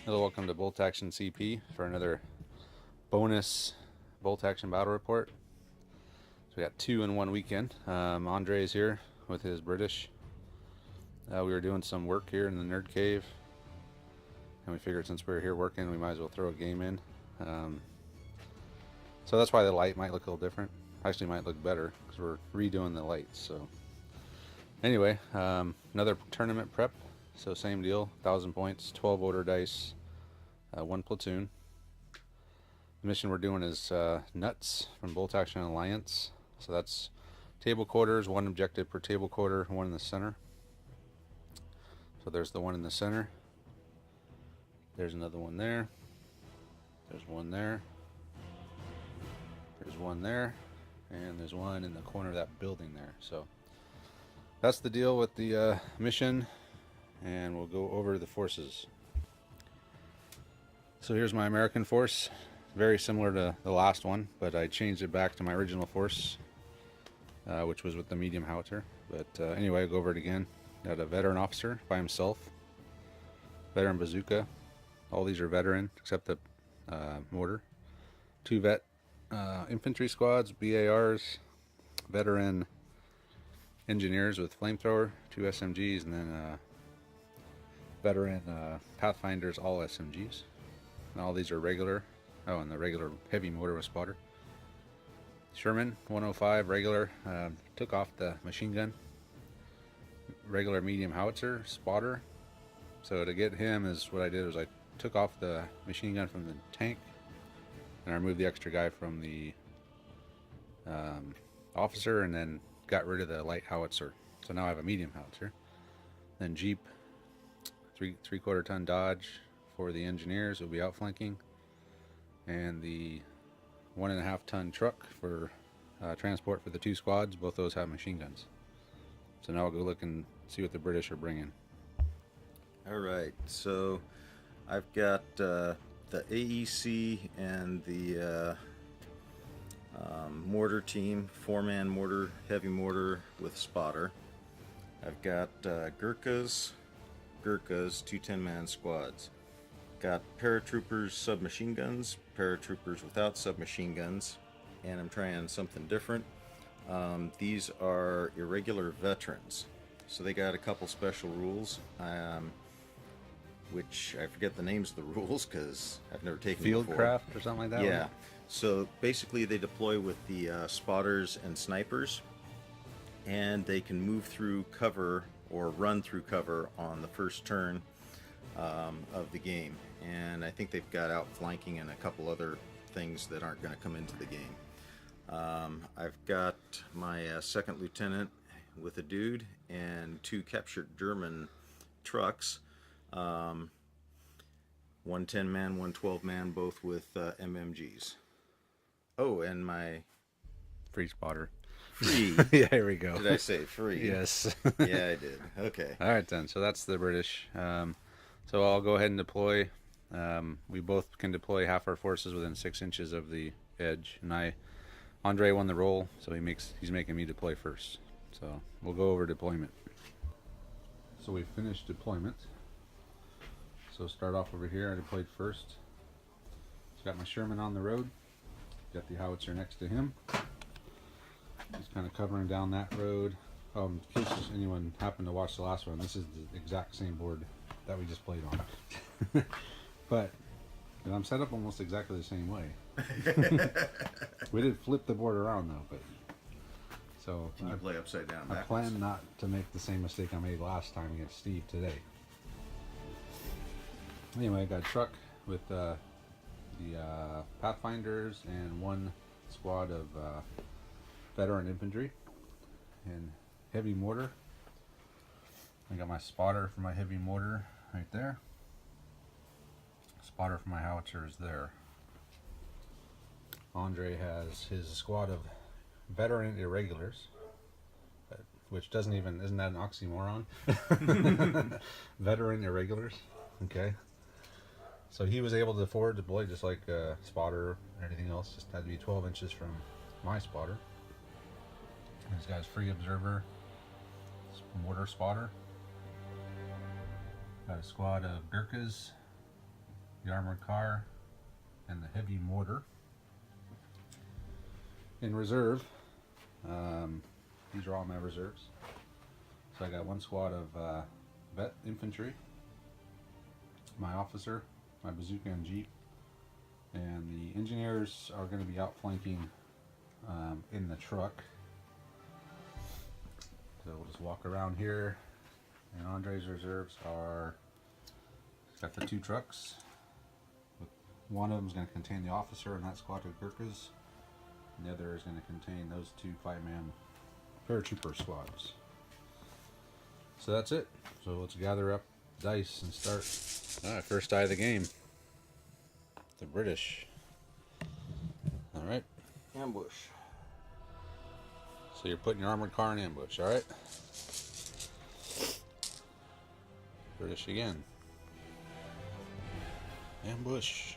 Hello, welcome to Bolt Action CP for another bonus Bolt Action battle report. So we got 2 in one weekend. Andre is here with his British. We were doing some work here in the Nerd Cave, and we figured since we were here working, we might as well throw a game in. So that's why the light might look a little different. Actually, might look better because we're redoing the lights. So anyway, another tournament prep. So same deal, 1,000 points, 12 order dice, 1 platoon. The mission we're doing is Nuts from Bolt Action Alliance. So that's table quarters, 1 objective per table quarter, 1 in the center. So there's the one in the center. There's another one there. There's one there. There's one there. And there's one in the corner of that building there. So that's the deal with the mission. And we'll go over the forces. So here's my American force, very similar to the last one, but I changed it back to my original force, which was with the medium howitzer. But anyway, I'll go over it again. Got a veteran officer by himself, veteran bazooka. All these are veteran except the mortar. 2 vet infantry squads, BARs, veteran engineers with flamethrower, 2 SMGs, and then veteran Pathfinders, all SMGs. And all these are regular. Oh, and the regular heavy mortar with spotter. Sherman 105 regular, took off the machine gun. Regular medium howitzer spotter. So to get him is what I did was I took off the machine gun from the tank, and I removed the extra guy from the officer, and then got rid of the light howitzer. So now I have a medium howitzer. Then Jeep 3/4 ton Dodge for the engineers will be outflanking, and the 1.5 ton truck for transport for the 2 squads. Both those have machine guns. So now I'll go look and see what the British are bringing. All right, so I've got the AEC and the mortar team, 4-man mortar, heavy mortar with spotter. I've got Gurkhas, 2 10-man squads. Got paratroopers, submachine guns, paratroopers without submachine guns, and I'm trying something different. These are irregular veterans, so they got a couple special rules, which I forget the names of the rules because I've never taken them before. Fieldcraft or something like that? Yeah, so basically they deploy with the spotters and snipers, and they can move through cover or run through cover on the first turn of the game. And I think they've got outflanking and a couple other things that aren't going to come into the game. I've got my 2nd lieutenant with a dude and 2 captured German trucks. 1 10-man, 1 12-man, both with MMGs. Oh, and my Free spotter. free. Yeah, here we go. Did I say free? Yes. Yeah, I did. Okay. All right then. So that's the British. So I'll go ahead and deploy. We both can deploy half our forces within 6 inches of the edge, and Andre won the roll, so he's making me deploy first. So we'll go over deployment. So we finished deployment. So start off over here. I deployed first. So got my Sherman on the road. Got the howitzer next to him. He's kind of covering down that road. In case anyone happened to watch the last one, this is the exact same board that we just played on. But I'm set up almost exactly the same way. We did flip the board around though, but so Can you play upside down I backwards? plan not to make the same mistake I made last time against Steve today. Anyway, I got a truck with the Pathfinders and 1 squad of veteran infantry and heavy mortar. I got my spotter for my heavy mortar right there. Spotter for my howitzer is there. Andre has his squad of veteran irregulars, which isn't that an oxymoron? Veteran irregulars. Okay. So he was able to forward deploy just like spotter or anything else. Just had to be 12 inches from my spotter. This guy's free observer, mortar spotter. Got a squad of Gurkhas, the armored car, and the heavy mortar. In reserve, these are all my reserves. So I got one squad of vet infantry, my officer, my bazooka and jeep, and the engineers are going to be outflanking in the truck. So we'll just walk around here, and Andre's reserves are, he's got the 2 trucks. One of them is going to contain the officer and that squad of Gurkhas, and the other is going to contain those 2 5-man paratrooper squads. So that's it. So let's gather up dice and start. Alright, first die of the game. The British. Alright. Ambush. So you're putting your armored car in ambush, alright? British again. Ambush.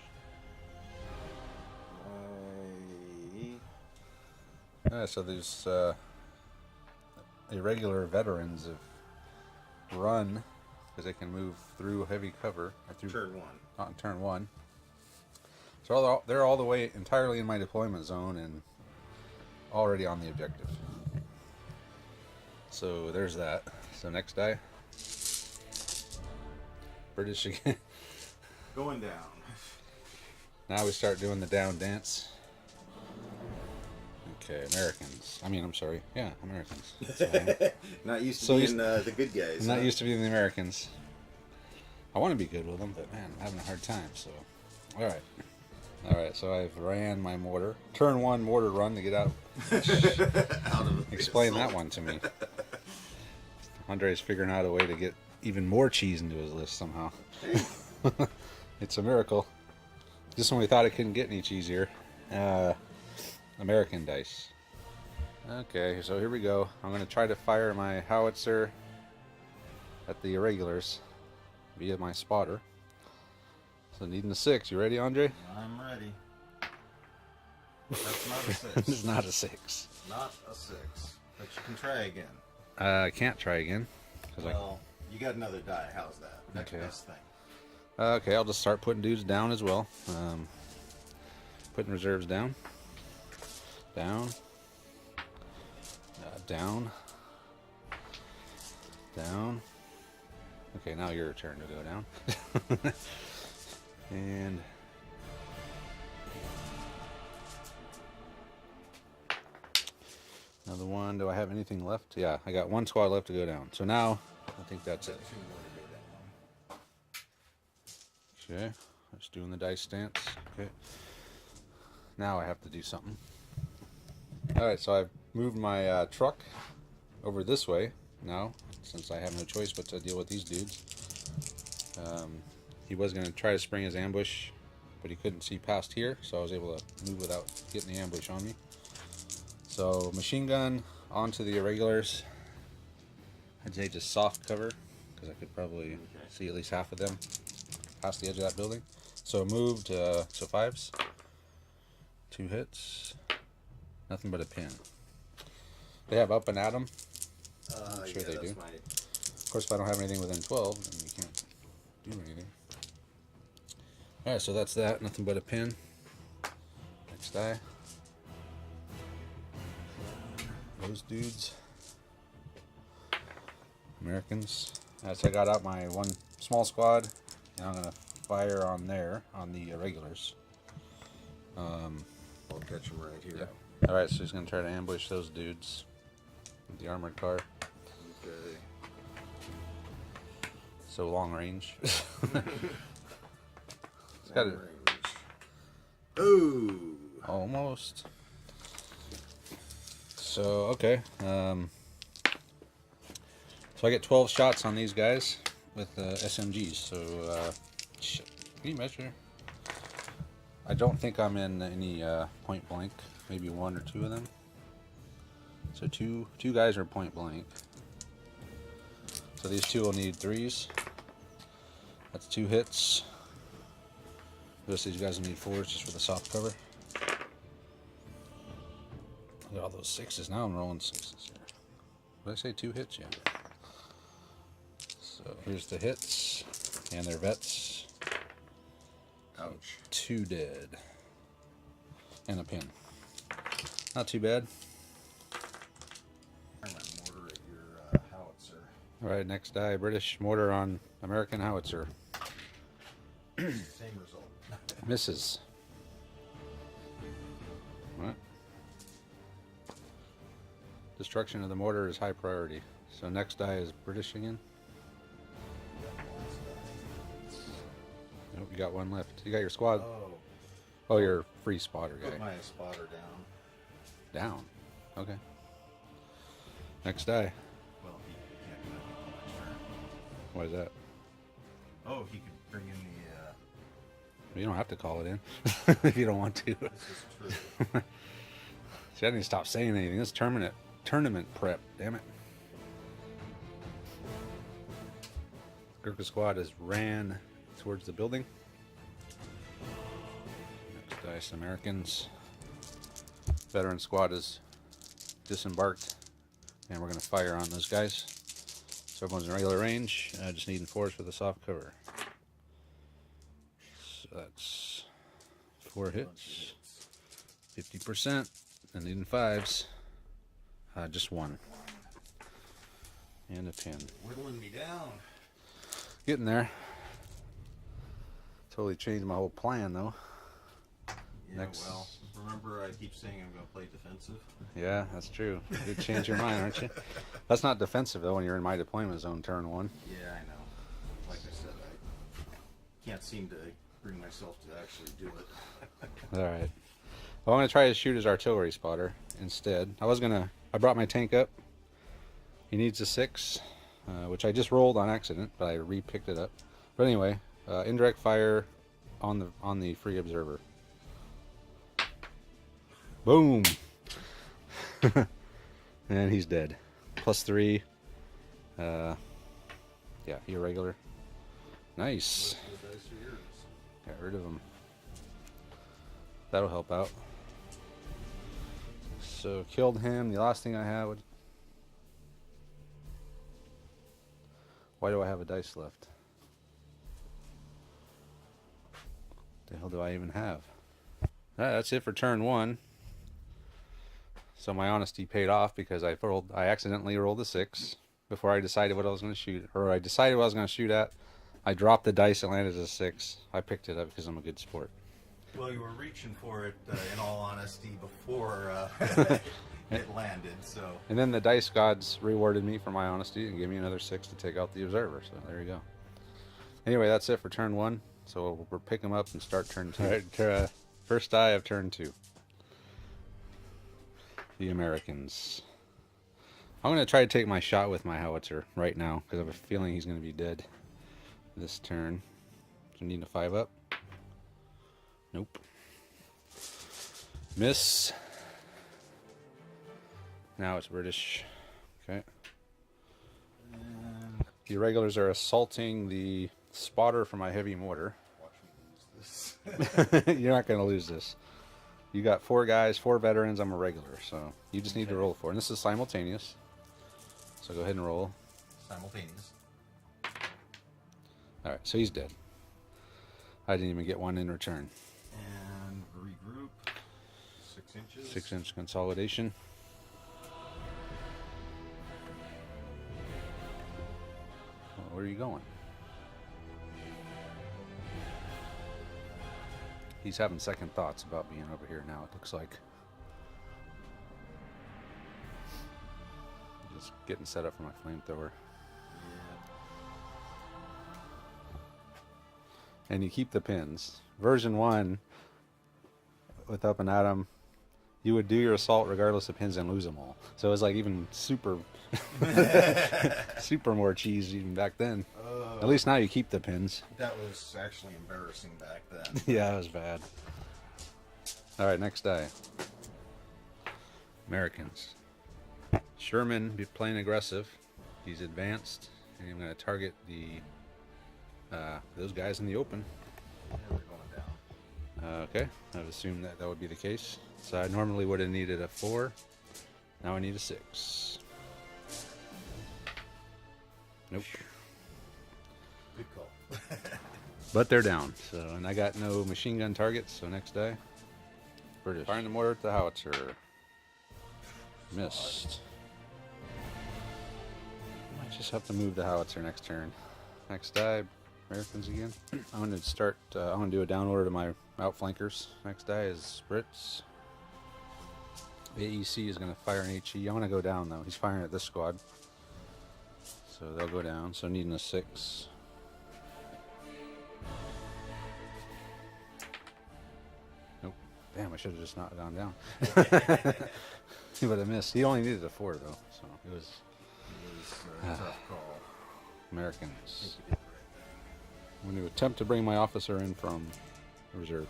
So these irregular veterans have run because they can move through heavy cover. Or through Turn 1. on turn 1. So they're all the way entirely in my deployment zone and already on the objective. So there's that. So next die. British again. Going down. Now we start doing the down dance. Okay, Americans. I'm sorry. Yeah, Americans. Not used to So being the good guys. I'm not used to being the Americans. I want to be good with them, but man, I'm having a hard time. So, all right. So I've ran my mortar. Turn 1 mortar run to get out. out of Explain that one to me. Andre's figuring out a way to get even more cheese into his list somehow. It's a miracle. Just when we thought it couldn't get any cheesier. American dice. Okay, so here we go. I'm going to try to fire my howitzer at the irregulars via my spotter. So needing a 6. You ready, Andre? I'm ready. That's not a 6. It's not a 6. Not a 6. But you can try again. I can't try again. Well, you got another die. How's that? Next Okay. best thing. Okay, I'll just start putting dudes down as well. Putting reserves down. Down. Down. Down. Okay, now your turn to go down. And another one. Do I have anything left? Yeah, I got 1 squad left to go down. So now, I think that's it. 2 more to go down. Okay, just doing the dice stance. Okay. Now I have to do something. Alright, so I've moved my truck over this way now, since I have no choice but to deal with these dudes. He was going to try to spring his ambush, but he couldn't see past here, so I was able to move without getting the ambush on me. So, machine gun onto the irregulars. I'd say just soft cover, because I could probably see at least half of them past the edge of that building. So moved, so 5s. 2 hits. Nothing but a pin. They have up and at 'em. I'm sure they do. Of course, if I don't have anything within 12, then you can't do anything. Alright, so that's that. Nothing but a pin. Next die. Those dudes. Americans. So I got out my 1 small squad, and I'm going to fire on there, on the irregulars. I'll catch him right here. Yeah. Alright, so he's going to try to ambush those dudes with the armored car. Okay. So long range. It's got it. Ooh. Almost. So, okay. So I get 12 shots on these guys with SMGs. So, shit. Can you measure? I don't think I'm in any point blank. Maybe 1 or 2 of them. So two guys are point blank. So these 2 will need 3s. That's 2 hits. Most of these guys will need 4s just for the soft cover. Look at all those 6s. Now I'm rolling 6s here. Did I say 2 hits? Yeah. So here's the hits and their vets. Ouch. 2 dead. And a pin. Not too bad. Fire my mortar at your howitzer. Alright, next die. British mortar on American howitzer. Same result. Misses. What? Destruction of the mortar is high priority. So next die is British again. Nope, you got one left. You got your squad. Oh, Oh, your free spotter put guy. my spotter down. Down. Okay. Next die. Well, he can't come out until next turn. What is that? Oh, he could bring in the. You don't have to call it in if you don't want to. This is true. See, I didn't stop saying anything. This tournament prep. Damn it. Gurkha squad has ran towards the building. Next dice, Americans. Veteran squad is disembarked, and we're going to fire on those guys. So everyone's in regular range. Just needing 4s for the soft cover. So that's 4 hits, 50%, and needing 5s. Just 1. And a pin. Whittling me down. Getting there. Totally changed my whole plan though. Yeah, Next. well, remember I keep saying I'm going to play defensive? Yeah, that's true. You did change your mind, aren't you? That's not defensive though when you're in my deployment zone turn 1. Yeah, I know. Like I said, I can't seem to bring myself to actually do it. Alright. Well, I'm going to try to shoot his artillery spotter instead. I brought my tank up. He needs a 6, which I just rolled on accident, but I re-picked it up. But anyway, indirect fire on the free observer. Boom! And he's dead. +3. Yeah, he irregular. Nice. The dice are yours. Got rid of him. That'll help out. So killed him. The last thing I had would. Why do I have a dice left? What the hell do I even have? That's it for turn 1. So my honesty paid off because I accidentally rolled a 6 before I decided what I was going to shoot, or I decided what I was going to shoot at. I dropped the dice and landed as a 6. I picked it up because I'm a good sport. Well, you were reaching for it, in all honesty, before it landed, so. And then the dice gods rewarded me for my honesty and gave me another 6 to take out the observer. So there you go. Anyway, that's it for turn 1. So we'll pick them up and start turn 2. All right, first die of turn 2. The Americans. I'm going to try to take my shot with my howitzer right now because I have a feeling he's going to be dead this turn. So need a 5 up. Nope. Miss. Now it's British. Okay. And The irregulars are assaulting the spotter for my heavy mortar. watch me lose this. You're not going to lose this. You got 4 guys, 4 veterans. I'm a regular, so you just need to roll 4. And this is simultaneous. So go ahead and roll. Simultaneous. All right, so he's dead. I didn't even get one in return. And regroup. 6 inches. 6-inch consolidation. Well, where are you going? He's having second thoughts about being over here now, it looks like. Just getting set up for my flamethrower. And you keep the pins. Version 1, with Up and Atom, you would do your assault regardless of pins and lose them all. So it was like even super, super more cheese even back then. At least now you keep the pins. That was actually embarrassing back then. Yeah, it was bad. All right, next die. Americans. Sherman be playing aggressive. He's advanced, and I'm going to target the those guys in the open. Yeah, we're going down. Okay, I've assumed that that would be the case. So I normally would have needed a 4. Now I need a 6. Nope. Good call. But they're down. So, and I got no machine gun targets. So next die, British. Firing the mortar at the howitzer. Missed. Might just have to move the howitzer next turn. Next die, Americans again. I'm going to start. I'm going to do a down order to my outflankers. Next die is Brits. AEC is going to fire an HE. I want to go down though. He's firing at this squad. So they'll go down. So needing a 6. Nope. Damn, I should have just not gone down. He would have missed. He only needed a 4 though. So it was A tough call. Americans. I'm going to attempt to bring my officer in from reserve.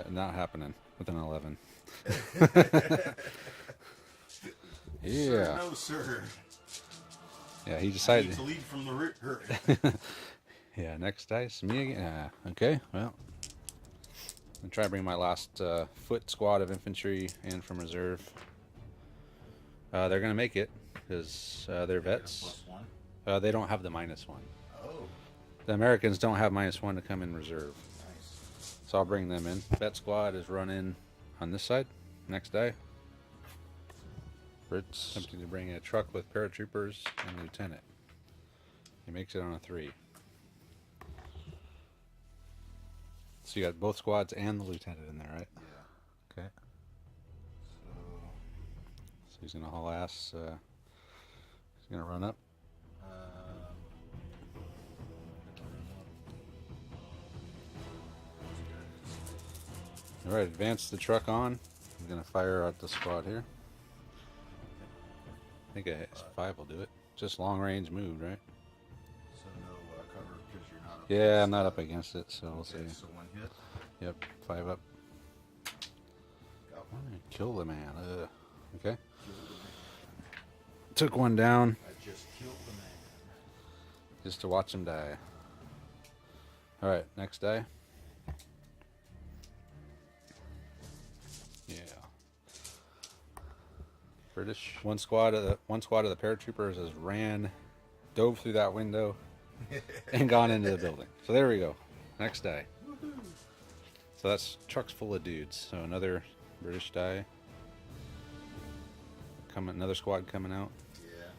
Not happening with an 11. Yeah. Sir, no, sir. Yeah, he I decided. need to lead from the rear. Yeah, next dice, me again. Okay, well, I'm try to bring my last foot squad of infantry in from reserve. They're gonna make it because they're vets. +1. They don't have the -1. Oh, The Americans don't have -1 to come in reserve, nice. so I'll bring them in. Vet squad is running on this side. Next die. Brits attempting to bring a truck with paratroopers and lieutenant. He makes it on a 3. So you got both squads and the lieutenant in there, right? Yeah. Okay. So, So he's gonna haul ass. He's gonna run up. All right, advance the truck on. I'm gonna fire at the squad here. I think a 5 will do it. Just long range move, right? so no cover because you're not up Yeah, against I'm not the- up against it, so we'll Okay, see. so 1 hit. Yep, 5 up. Got one. Kill the man. Okay. Killed the man. Took one down I just killed the man. just to watch him die. All right, next die. Yeah. British. One squad of the paratroopers has dove through that window, and gone into the building. So there we go. Next die. So that's trucks full of dudes. So another British die. Another squad coming out. Yeah.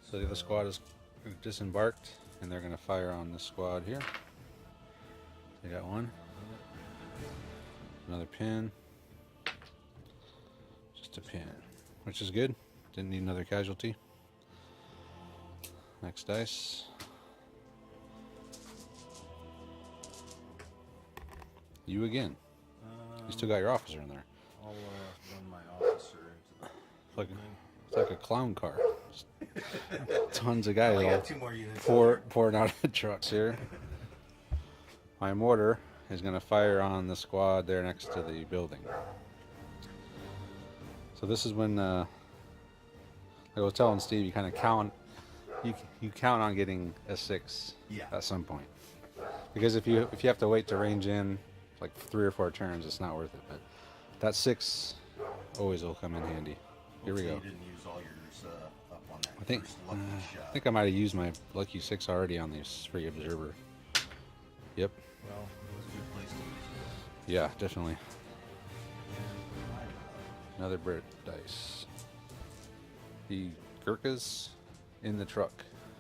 So the other squad is disembarked, and they're going to fire on this squad here. They got one. Another pin. Just a pin, which is good. Didn't need another casualty. Next dice. You again. You still got your officer in there. I'll run my officer into the Like, building. it's like a clown car. Just tons of guys I all got 2 more units. pouring out of the trucks here. My mortar is going to fire on the squad there next to the building. So this is when, like I was telling Steve, you kind of count, you count on getting a 6 Yeah. at some point, because if you have to wait to range in like 3 or 4 turns, it's not worth it. But that 6 always will come in handy. Here we go. You didn't use all yours up on that I think first lucky shot. I think I might have used my lucky 6 already on this free observer. Yep. Well, it was a good place to use Yeah, definitely. it. Another Brit dice. The Gurkhas in the truck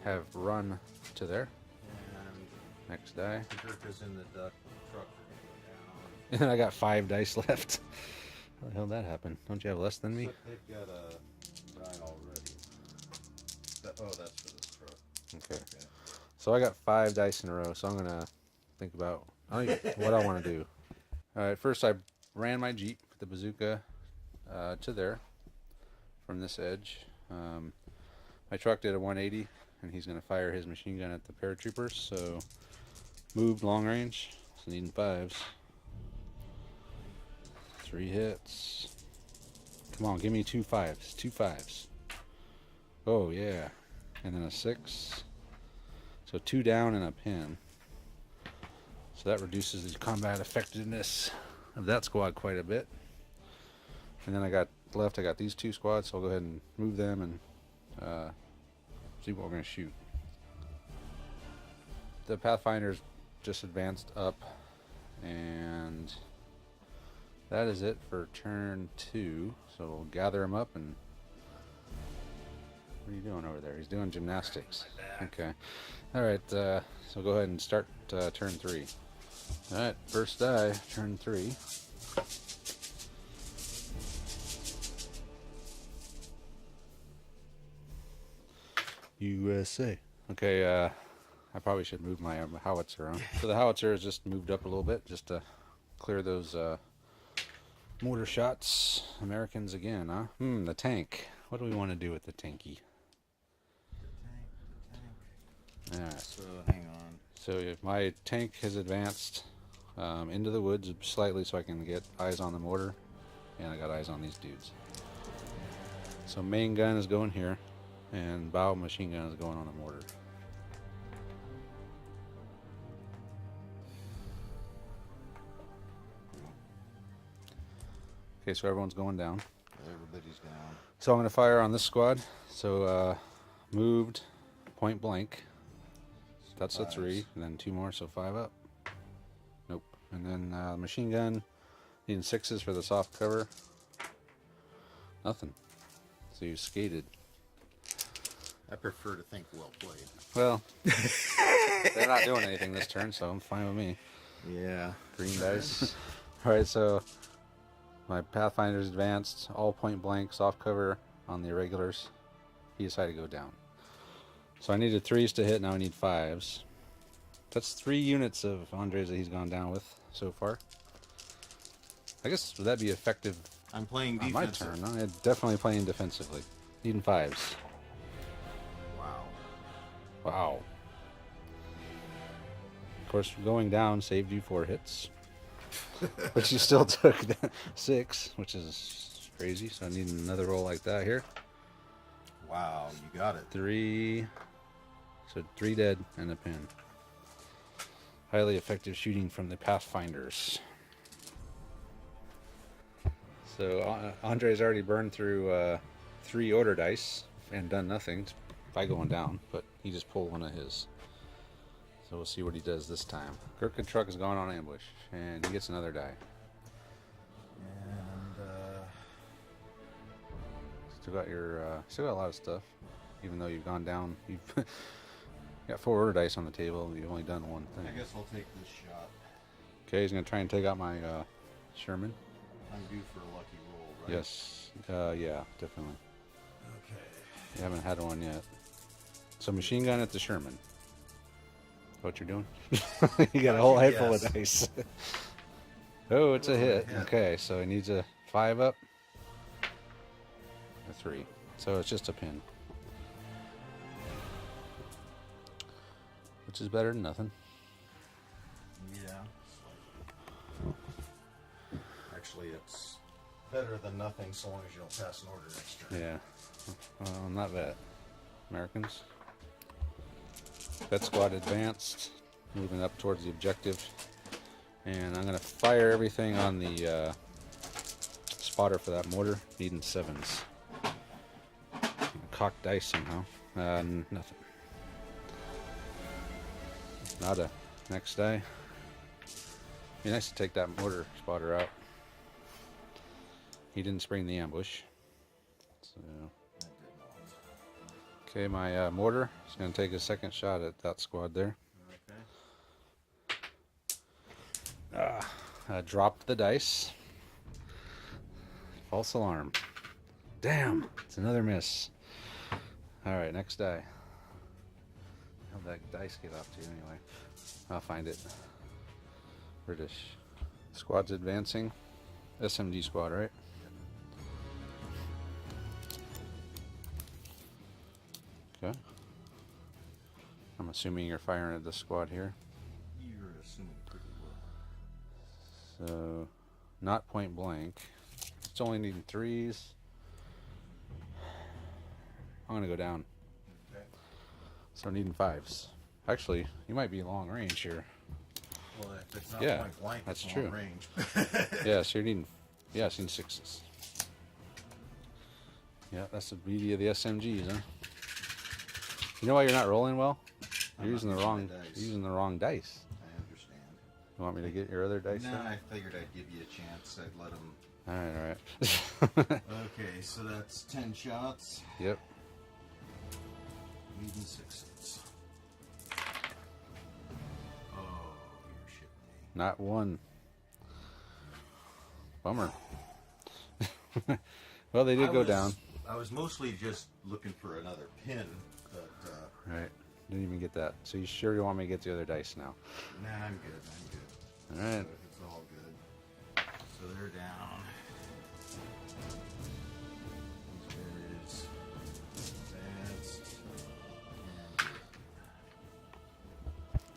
have run to there. And Next die. the Gurkhas in the duck truck are going to go down. And then I got 5 dice left. How the hell did that happen? Don't you have less than me? But they've got a die already. Oh, that's for this truck. Okay. Okay. So I got 5 dice in a row, so I'm going to think about what I want to do. Alright, first I ran my Jeep, the bazooka, to there from this edge. My truck did a 180, and he's going to fire his machine gun at the paratroopers, so moved long range, so needing 5s. 3 hits. Come on, give me 2 5s. 2 5s. Oh, yeah. And then a 6. So 2 down and a pin. So that reduces the combat effectiveness of that squad quite a bit. And then I got these 2 squads, so I'll go ahead and move them and see what we're going to shoot. The Pathfinder's just advanced up, and that is it for turn 2. So we'll gather him up and... What are you doing over there? He's doing gymnastics. Okay. Alright, so go ahead and start turn 3. Alright, first die, turn 3. USA. Okay, I probably should move my howitzer on. So the howitzer is just moved up a little bit just to clear those mortar shots. Americans again, huh? The tank. What do we want to do with the tanky? Alright. So hang on. So if my tank has advanced into the woods slightly so I can get eyes on the mortar, and I got eyes on these dudes. So main gun is going here, and bow machine gun is going on the mortar. Okay, so everyone's going down. Everybody's down. So I'm going to fire on this squad. So moved, point blank. That's a 3, and then 2 more, so 5 up. Nope. And then machine gun, needing 6s for the soft cover. Nothing. So you skated. I prefer to think well played. Well, they're not doing anything this turn, so I'm fine with me. Yeah. Green dice. Alright, so my Pathfinder's advanced, all point blank, soft cover on the irregulars. He decided to go down. So I needed 3s to hit, now I need 5s. That's 3 units of Andres that he's gone down with so far. I guess would that be effective I'm playing on defensive. my turn? No? I'm definitely playing defensively. Needing 5s. Wow. Wow. Of course, going down saved you 4 hits. But you still took 6, which is crazy. So I need another roll like that here. Wow, you got it. 3. So 3 dead and a pin. Highly effective shooting from the Pathfinders. So Andre's already burned through 3 order dice and done nothing by going down, but he just pulled one of his. So we'll see what he does this time. Gurkha truck is going on ambush, and he gets another die. And Still got a lot of stuff, even though you've gone down. You've got 4 order dice on the table. You've only done one thing. I guess I'll take this shot. Okay, he's gonna try and take out my Sherman. I'm due for a lucky roll, right? Yes. Yeah, definitely. Okay. You haven't had one yet. So machine gun at the Sherman. What you're doing? You got a whole head full of dice. Oh, it's a hit. Okay, so he needs a 5 up. A 3. So it's just a pin. Which is better than nothing. Yeah. Actually, it's better than nothing so long as you don't pass an order next turn. Yeah. Not bad. Americans. Vet squad advanced. Moving up towards the objective. And I'm going to fire everything on the spotter for that mortar. Needing 7s. Cocked dice somehow. Nothing. Nada. Next die. Be nice to take that mortar spotter out. He didn't spring the ambush. So. Okay, my mortar is going to take a second shot at that squad there. Okay. I dropped the dice. False alarm. Damn, it's another miss. Alright, next die. How'd that dice get off to anyway? I'll find it. British. Squad's advancing. SMD squad, right? Okay. I'm assuming you're firing at the squad here. You're assuming pretty well. So, not point blank. It's only needing 3s. I'm gonna go down. Okay. So needing 5s. Actually, you might be long range here. Well, if it's not Yeah, point blank, that's it's true. long range. Yeah, so you're needing, yeah, so you need sixes. Yeah, that's the beauty of the SMGs, huh? You know why you're not rolling well? You're I'm using the not wrong, using my dice. you're using the wrong dice. I understand. You want me to get your other dice? No, then? I figured I'd give you a chance. I'd let them. All right. Okay, so that's 10 shots. Yep. Needing sixes. Oh, you're shitting me. Not one. Bummer. Well, they did go down. I was mostly just looking for another pin, but Right. Didn't even get that. So you sure you want me to get the other dice now? nah, I'm good. I'm good. All right. So it's all good. So they're down. These guys advanced.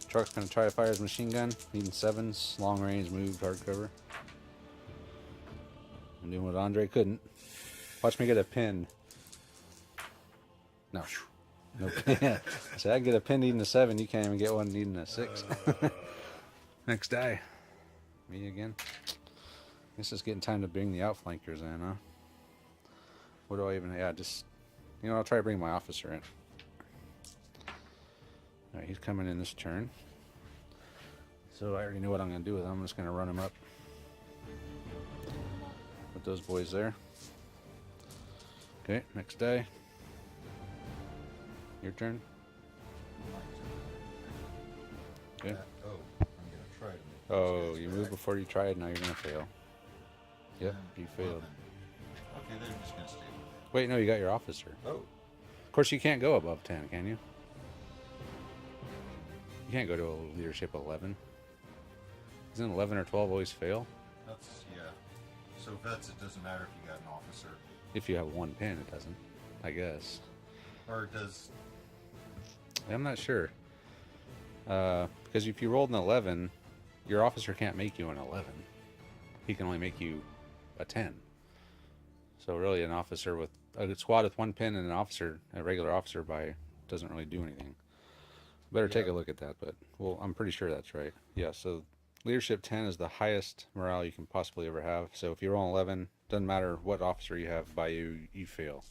Truck's gonna try to fire his machine gun. Needing sevens, long range, moved, hardcover. I'm doing what Andre couldn't. Watch me get a pin. No. No pin. I said I can get a pin needing a 7. You can't even get one needing a 6. Next die. Me again. Guess it's getting time to bring the outflankers in, huh? What do I even... Yeah, just... You know, I'll try to bring my officer in. Alright, he's coming in this turn. So I already know what I'm going to do with him. I'm just going to run him up. Put those boys there. Okay, next day. Your turn. Okay. Oh, I'm gonna try to make Oh, those guys you back. moved before you tried. Now you're going to fail. Yep, you failed. Okay, they're just gonna stay. Wait, no, you got your officer. Oh, Of course, you can't go above 10, can you? You can't go to a leadership 11. Isn't 11 or 12 always fail? that's yeah. So vets, it doesn't matter if you got an officer, If you have one pin, it doesn't. I guess. or does I'm not sure. Because if you rolled an 11, your officer can't make you an 11. He can only make you a 10. So really, an officer with a squad with one pin and an officer, a regular officer, doesn't really do anything. Better take a look at that, but well, I'm pretty sure that's right. Yeah. So leadership 10 is the highest morale you can possibly ever have. So if you roll an 11, doesn't matter what officer you have by you, you fail.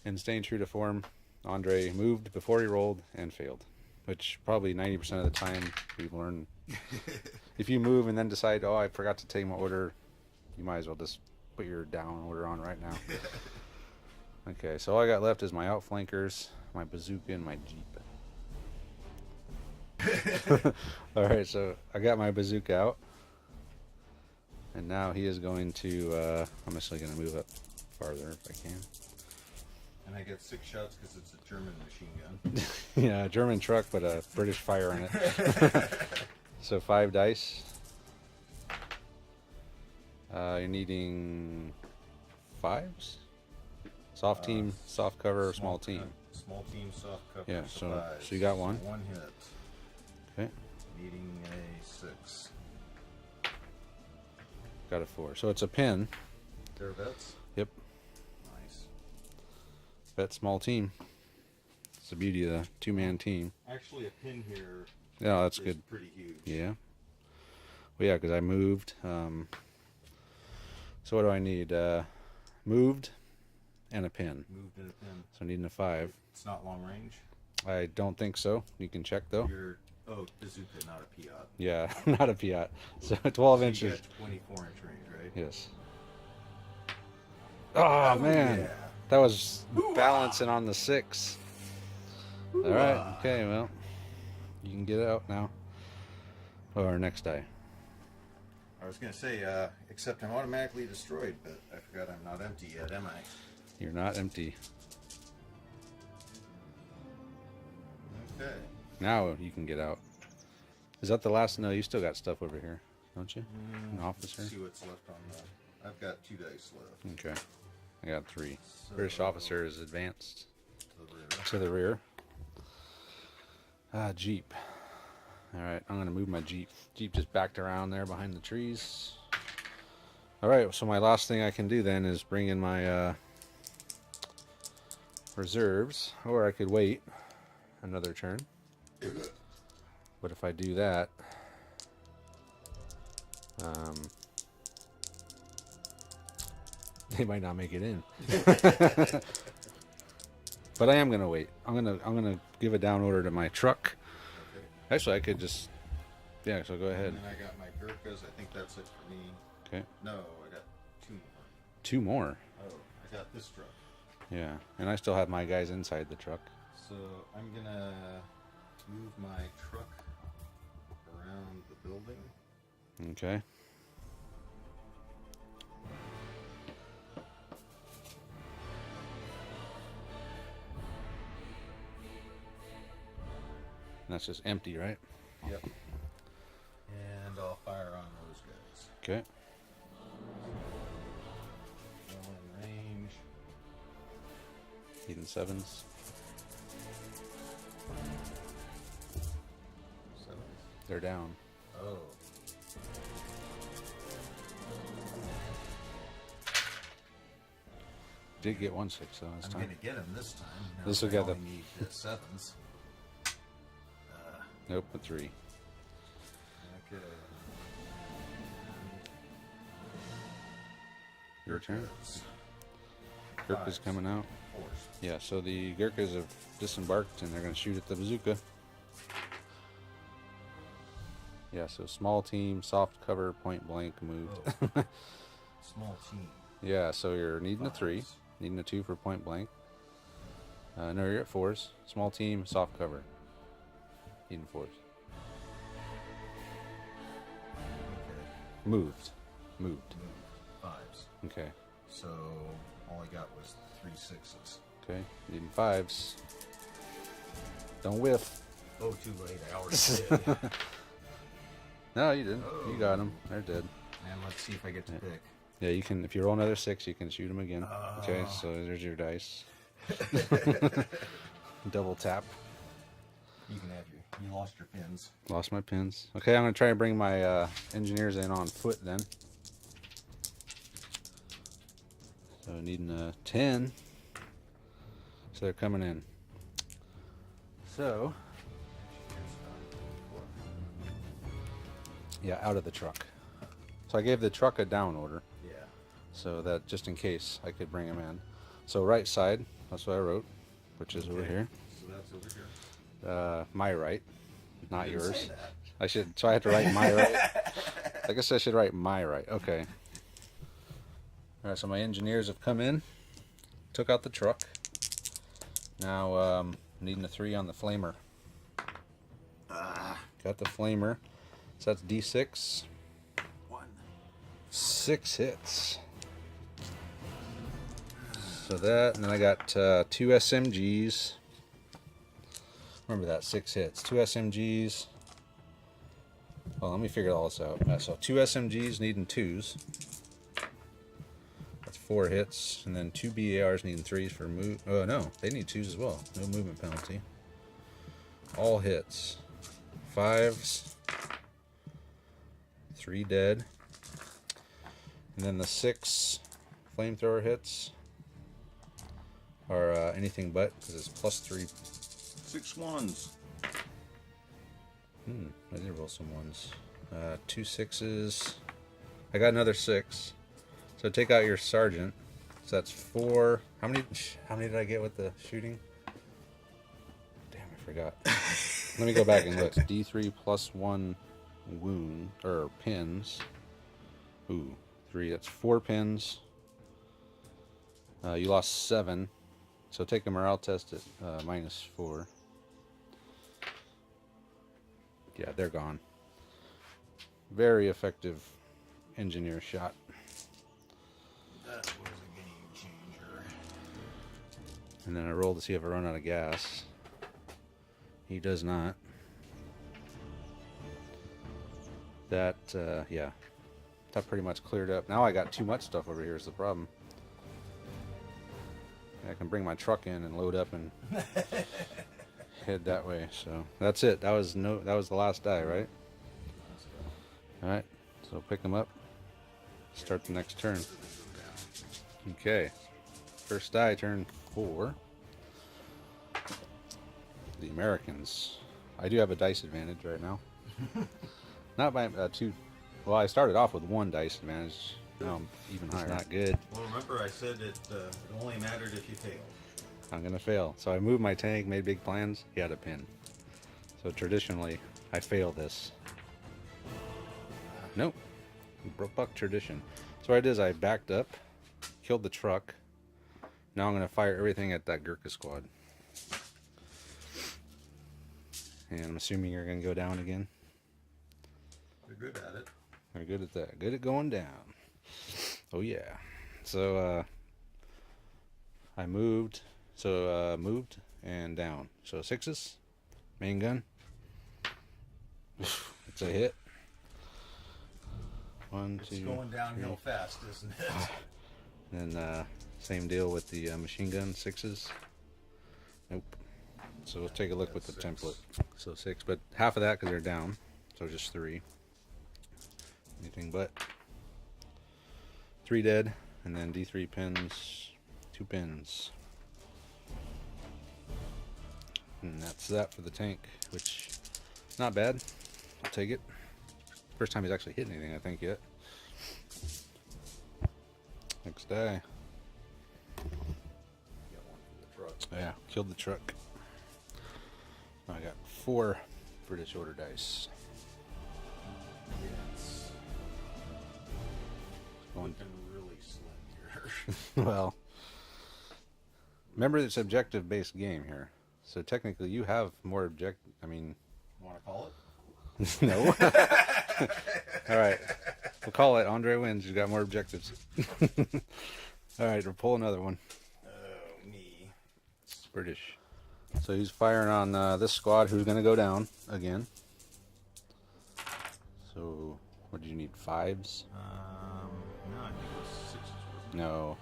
And staying true to form, Andre moved before he rolled and failed, which probably 90% of the time we've learned. If you move and then decide, oh, I forgot to take my order, you might as well just put your down order on right now. Okay, so all I got left is my outflankers, my bazooka, and my jeep. All right, so I got my bazooka out, and now he is going to. I'm actually going to move up farther if I can. and I get 6 shots because it's a German machine gun. Yeah, German truck, but a British fire in it. So 5 dice. You're needing 5s. Soft team, soft cover, or small team. Small team, soft cover. Yeah, so fives. you got one. One hit. Okay, Needing a 6. got a 4. So it's a pin. They're vets. Yep, Nice. bet small team. It's the beauty of the 2-man team. Actually, a pin here Yeah, that's is good. pretty huge. Yeah. Well, yeah, because I moved. So what do I need? Moved and a pin. Moved in a pin. So needing a 5. It's not long range. I don't think so. You can check though. You're bazooka, not a Piat. Yeah, not a Piat. So 12 So you inches. got 24-inch range, right? Yes. Oh, man. yeah. That was balancing on the 6. All right. Okay, well, you can get out now. Or next die. I was gonna say, except I'm automatically destroyed, but I forgot I'm not empty yet, am I? You're not empty. Okay. Now you can get out. Is that the last? No, you still got stuff over here, don't you? An officer? Let's see what's left on the. I've got 2 dice left. Okay. I got 3. So- British officer is advanced To the rear. to the rear. Jeep. Alright, I'm going to move my Jeep. Jeep just backed around there behind the trees. Alright, so my last thing I can do then is bring in my reserves. Or I could wait another turn. But if I do that, They might not make it in. But I am gonna wait. I'm gonna give a down order to my truck. Okay. Actually, I could just, yeah. So go ahead. And then I got my Gurkhas. I think that's it for me. Okay. No, I got 2 more. 2 more. Oh, I got this truck. Yeah, and I still have my guys inside the truck. So I'm gonna move my truck around the building. Okay. And that's just empty, right? Yep. And I'll fire on those guys. Okay. Well in range. 8 and 7s. 7. They're down. Oh. Did get 1 6 though this I'm time. gonna get him this time. Now This will I get the- only need the 7s. Nope, a 3. Okay. Your turn. Gurkhas. Gurkha's coming out. 4s. Yeah, so the Gurkhas have disembarked and they're going to shoot at the bazooka. Yeah, so small team, soft cover, point blank, moved. Oh. Small team. Yeah, so you're needing a 3, 5s. needing a 2 for point blank. No, you're at 4s. Small team, soft cover. Needing 4s. Okay. Moved. Moved. 5s. Okay. So all I got was 3 6s. Okay. Needing 5s. Don't whiff. Oh, too late. I already did. No, you didn't. Oh. You got them. They're dead. And let's see if I get to pick. Yeah, you can. If you roll another 6, you can shoot them again. Okay, so there's your dice. Double tap. You can have your. You lost your pins. Lost my pins. Okay, I'm gonna try and bring my engineers in on foot then. So needing a 10. So they're coming in. So yeah, out of the truck. So I gave the truck a down order, Yeah. so that just in case I could bring them in. So right side, that's what I wrote, which is over Okay. here. So that's over here. My right, not Didn't yours. say that. I should. So I had to write my right. I guess I should write my right. Okay. All right. So my engineers have come in, took out the truck. Now needing a 3 on the flamer. Got the flamer. So that's D6. 1. 6 hits. So that, and then I got 2 SMGs. Remember that, 6 hits. 2 SMGs. Well, let me figure all this out. So 2 SMGs needing 2s. That's 4 hits. And then 2 BARs needing 3s for move. Oh, no, they need 2s as well. No movement penalty. All hits. 5s. 3 dead. And then the 6 flamethrower hits are anything but, because it's +3. 6 1s. I did roll some 1s. 2 6s. I got another 6. So take out your sergeant. So that's 4. How many did I get with the shooting? Damn, I forgot. Let me go back and look. D3 plus 1 wound, or pins. Ooh, 3. That's 4 pins. You lost 7. So take a morale test at -4. Yeah, they're gone. Very effective engineer shot. That was a game changer. And then I roll to see if I run out of gas. He does not. That, yeah. That pretty much cleared up. Now I got too much stuff over here is the problem. I can bring my truck in and load up and head that way. So that's it. That was the last die, right? All right. So pick them up. Start the next turn. Okay. First die, turn 4. The Americans. I do have a dice advantage right now. Not by 2 Well, I started off with 1 dice advantage. Now I'm even higher. Not good. Well, remember I said it only mattered if you failed. I'm gonna fail. So I moved my tank, made big plans. He had a pin. So traditionally, I fail this. Nope. Buck tradition. So what I did is I backed up, killed the truck. Now I'm gonna fire everything at that Gurkha squad. And I'm assuming you're gonna go down again. You're good at it. They're good at that. Good at going down. Oh yeah. So I moved. So moved and down. So 6s. Main gun. It's a hit. 1, 2. It's going downhill fast, isn't it? Then same deal with the machine gun 6s. Nope. So let's take a look with the 6. template. So 6, but half of that because they're down. So just 3. Anything but 3 dead, and then D3 pins, 2 pins. And that's that for the tank, which not bad. I'll take it. First time he's actually hit anything, I think, yet. Next die. Got one for the truck. Yeah, killed the truck. I got 4 British Order dice. It's Going, looking really slim here. well, remember it's objective-based game here, so technically you have more objective. I mean, Want to call it? no. All right, we'll call it. Andre wins. You got more objectives. All right, we'll pull another one. Oh, me. It's British. So he's firing on this squad, who's going to go down again. So, what do you need? 5s? No, I think it was 6s. Wasn't No.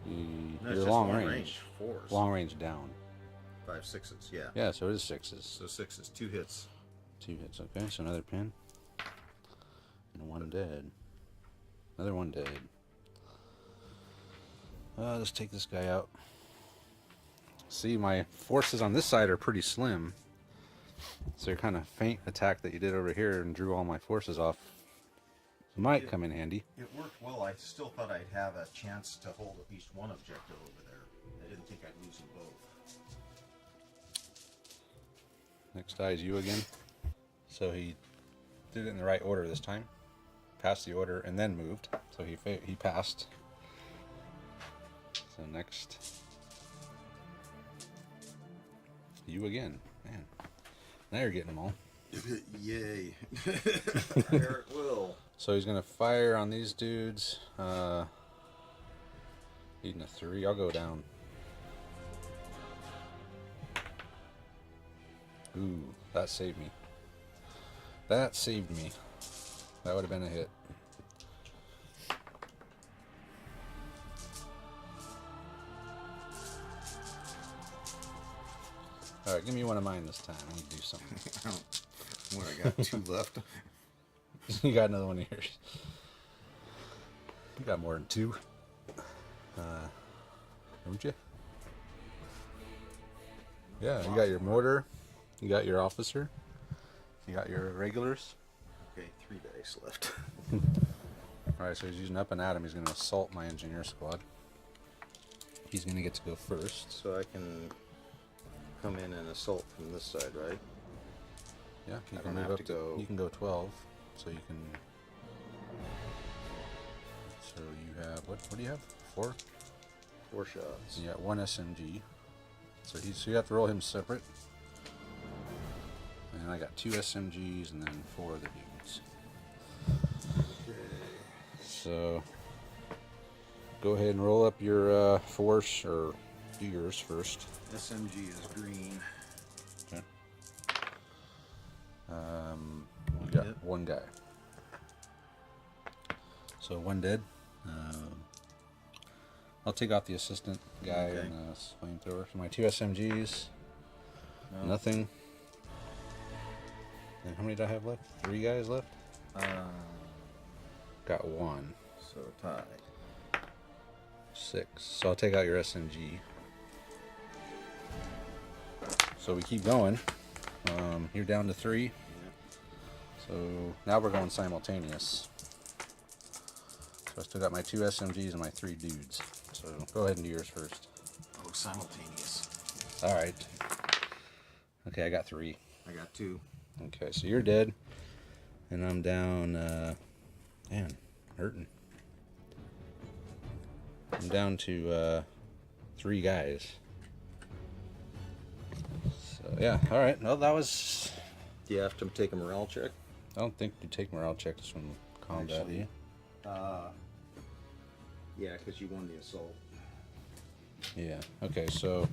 it? No, You're it's just long range. 4s. Long range down. 5 6s. Yeah. Yeah, so it is 6s. So 6s. 2 hits. 2 hits, okay. So another pin. And 1 dead. Another 1 dead. Let's take this guy out. See, my forces on this side are pretty slim. So your kind of faint attack that you did over here and drew all my forces off might come in handy. It worked well. I still thought I'd have a chance to hold at least one objective over there. I didn't think I'd lose them both. Next die is you again. So he did it in the right order this time. Passed the order and then moved. So he passed. So next, you again. Man, now you're getting them all. Yay. There it will. So he's gonna fire on these dudes. Eating a 3. I'll go down. Ooh, that saved me. That saved me. That would have been a hit. All right, give me one of mine this time. I need to do something. What, I got 2 left? You got another one of yours. You got more than 2. Don't you? Yeah, you got your mortar. You got your officer. You got your regulars. Okay, 3 dice left. Alright, so he's using up and Adam. He's going to assault my engineer squad. He's going to get to go first. So I can come in and assault from this side, right? Yeah, you I can don't move have up to to go- You can go 12, so you can. So you have what? What do you have? 4. 4 shots. You got 1 SMG. So you have to roll him separate. And I got 2 SMGs and then 4 other dudes. Okay. So go ahead and roll up your force, or do yours first. SMG is green. Okay. One We got hit. 1 guy. So 1 dead. I'll take out the assistant guy Okay. and flamethrower. So my 2 SMGs. No. Nothing. And how many do I have left? 3 guys left? Got 1. So tie. 6. So I'll take out your SMG. So we keep going. You're down to 3. Yeah. So So now we're going simultaneous. So I still got my 2 SMGs and my 3 dudes. So go ahead and do yours first. Oh, simultaneous. All right. Okay, I got 3. I got 2. Okay, so you're dead, and I'm down. Man, hurting. I'm down to 3 guys. So yeah, all right. Well, that was. Do you have to take a morale check? I don't think you take morale checks from combat, Actually, do you? Yeah, because you won the assault. Yeah. Okay, so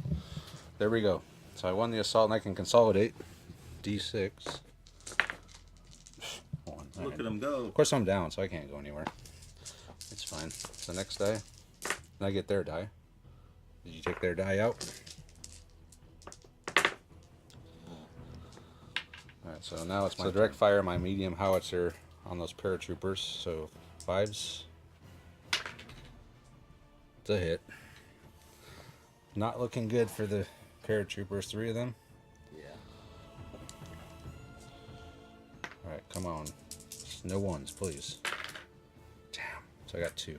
there we go. So I won the assault, and I can consolidate. D6. One. All Look right. at him go. Of course, I'm down, so I can't go anywhere. It's fine. So next die, and I get their die. Did you take their die out? Alright, so now it's my direct fire, my medium howitzer on those paratroopers. So 5s. It's a hit. Not looking good for the paratroopers, 3 of them. Yeah. Alright, come on. No 1s, please. Damn. So I got 2.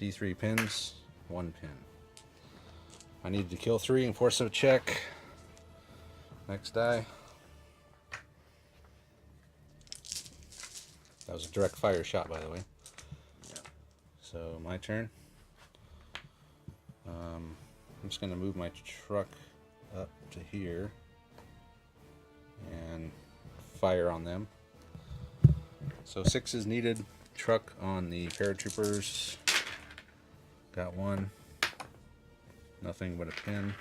D3 pins, 1 pin. I need to kill 3 and force a check. Next die. That was a direct fire shot, by the way. Yeah. So my turn. I'm just going to move my truck up to here and fire on them. So 6 is needed. Truck on the paratroopers. Got 1. Nothing but a pin.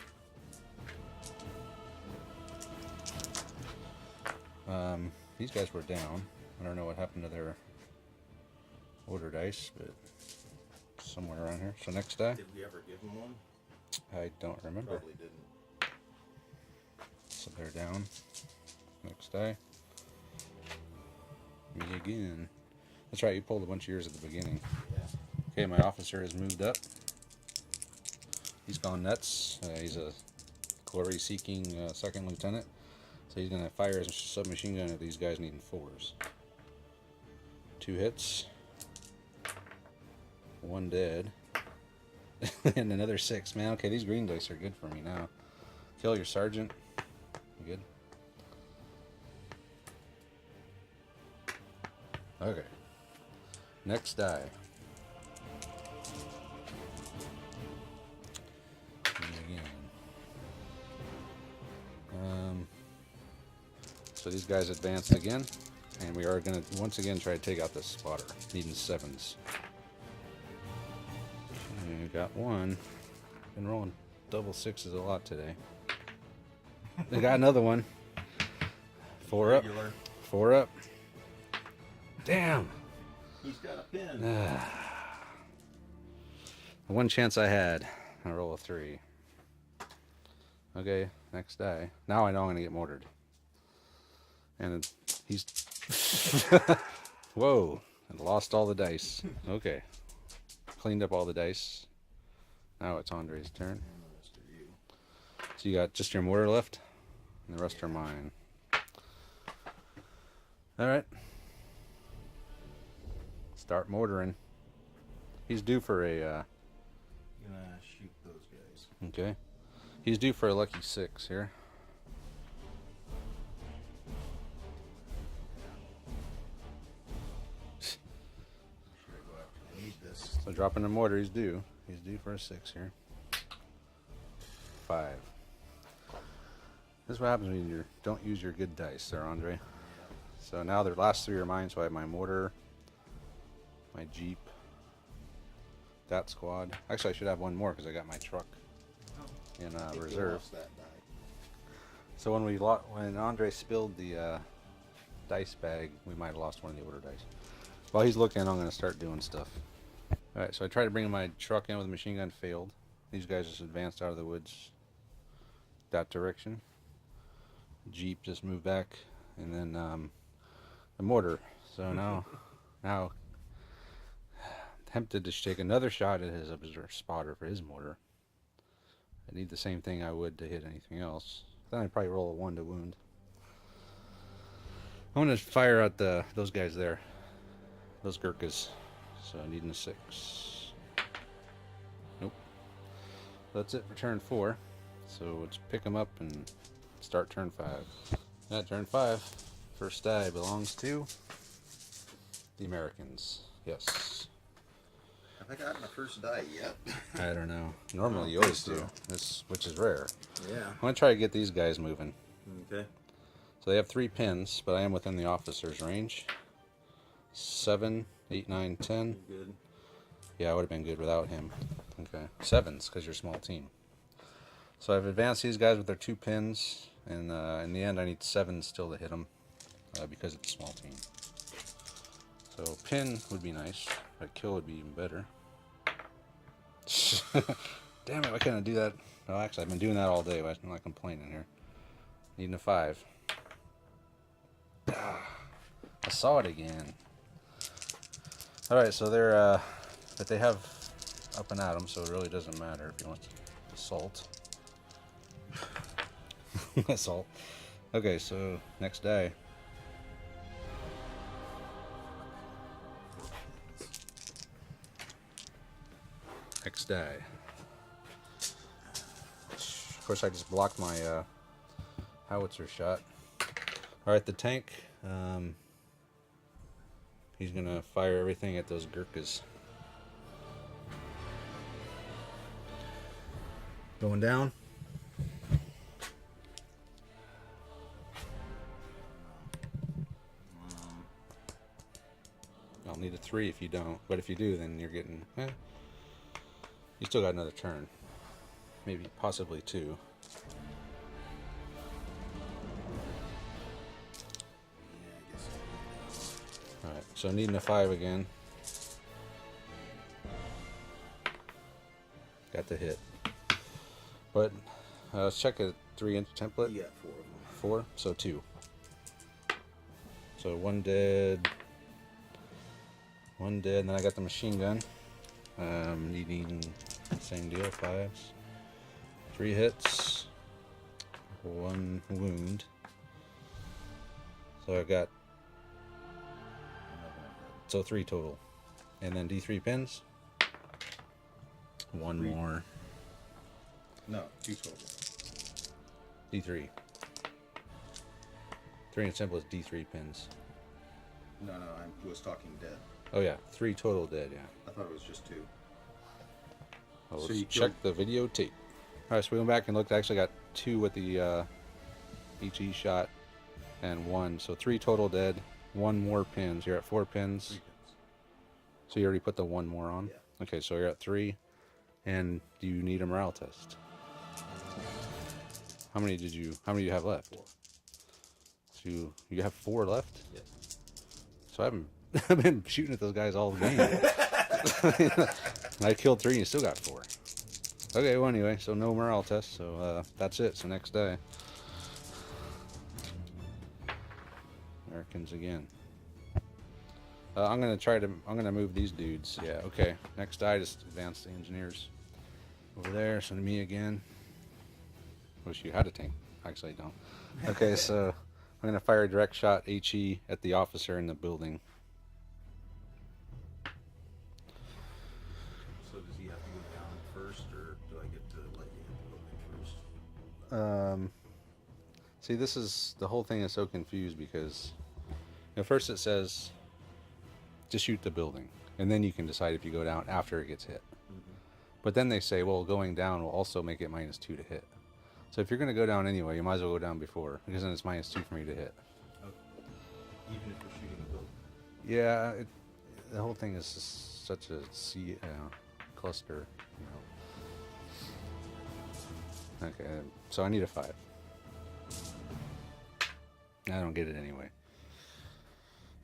These guys were down. I don't know what happened to their order dice, but somewhere around here. So next die. Did we ever give him one? I don't remember. Probably didn't. So they're down. Next die. Me again. That's right, you pulled a bunch of yours at the beginning. Yeah. Okay, my officer has moved up. He's gone nuts. He's a glory-seeking 2nd lieutenant. So he's going to fire his submachine gun at these guys needing 4s. 2 hits. 1 dead. And another 6. Man, okay, these green dice are good for me now. Kill your sergeant. You good? Okay. Next die. Again. So these guys advanced again, and we are going to once again try to take out this spotter, needing 7s. Okay, we got 1. Been rolling double 6s a lot today. We got another one. 4 up. Regular. 4 up. Damn. He's got a pin. The one chance I had, I roll a 3. Okay, next die. Now I know I'm gonna get mortared. And he's whoa, and lost all the dice. Okay, cleaned up all the dice. Now it's Andre's turn. So you got just your mortar left, and the rest are mine. All right. Start mortaring. He's due for a. Gonna shoot those guys. Okay. He's due for a lucky 6 here. Should I go after? I need this. So dropping the mortar, he's due. He's due for a 6 here. 5. This is what happens when you don't use your good dice there, Andre. So now the last 3 are mine, so I have my mortar, my Jeep, that squad. Actually, I should have 1 more because I got my truck in If you reserve. lost that die. So when Andre spilled the dice bag, we might have lost one of the order dice. While he's looking, I'm going to start doing stuff. Alright, so I tried to bring my truck in with a machine gun, failed. These guys just advanced out of the woods that direction. Jeep just moved back, and then the mortar. So now tempted to take another shot at his observer spotter for his mortar. I need the same thing I would to hit anything else. Then I'd probably roll a 1 to wound. I'm gonna fire at those guys there, those Gurkhas. So needing a 6. Nope. That's it for turn 4. So let's pick them up and start turn 5. At turn 5, first die belongs to the Americans. Yes. Have I gotten a first die yet? I don't know. Normally you always do. Which is rare. Yeah. I'm gonna try to get these guys moving. Okay. So they have 3 pins, but I am within the officer's range. 7, 8, 9, 10. Good. Yeah, I would have been good without him. Okay. 7s, because you're a small team. So I've advanced these guys with their 2 pins, and in the end I need 7 still to hit them, because it's a small team. So pin would be nice, but kill would be even better. Damn it, why can't I do that? Well, actually, I've been doing that all day, but I'm not complaining here. Needing a 5. I saw it again. Alright, so they're, but they have up and at 'em, so it really doesn't matter if you want assault. Assault. Okay, so next die. Next die. Of course, I just blocked my howitzer shot. Alright, the tank. He's gonna fire everything at those Gurkhas. Going down. I'll need a 3 if you don't, but if you do, then you're getting. You still got another turn, maybe possibly 2. Alright, so needing a 5 again. Got the hit. But let's check a 3-inch template. You got 4 of them. 4, so 2. So 1 dead. 1 dead, and then I got the machine gun. Needing same deal, 5s. 3 hits. 1 wound. So I've got 3 total. And then D3 pins. 1 3. more. No, 2 total. D3. 3 and simple is D3 pins. No, I was talking dead. Oh yeah, 3 total dead, yeah. I thought it was just 2. Well, So let's you check the videotape. Alright, so we went back and looked. I actually got 2 with the HE shot and 1. So 3 total dead. 1 more pins. You're at 4 pins. 3 pins. So you already put the 1 more on? Yeah. Okay, so you're at 3. And do you need a morale test? How many do you have left? 4. So you have 4 left? Yeah. So I've been shooting at those guys all game. I killed 3 and you still got 4. Okay, well anyway, so no morale test, so that's it. So next day. Americans again. I'm gonna move these dudes. Yeah, okay. Next die, just advance the engineers over there. So to me again. Wish you had a tank. Actually, I don't. Okay, so I'm gonna fire a direct shot HE at the officer in the building. So does he have to go down first, or do I get to let you hit the building first? See, this is the whole thing is so confused because first it says to shoot the building, and then you can decide if you go down after it gets hit. But then they say, well, going down will also make it -2 to hit. So if you're going to go down anyway, you might as well go down before, because then it's -2 for me to hit. Okay. Even if you're shooting the building. Yeah, the whole thing is just such a cluster. Okay, so I need a 5. I don't get it anyway.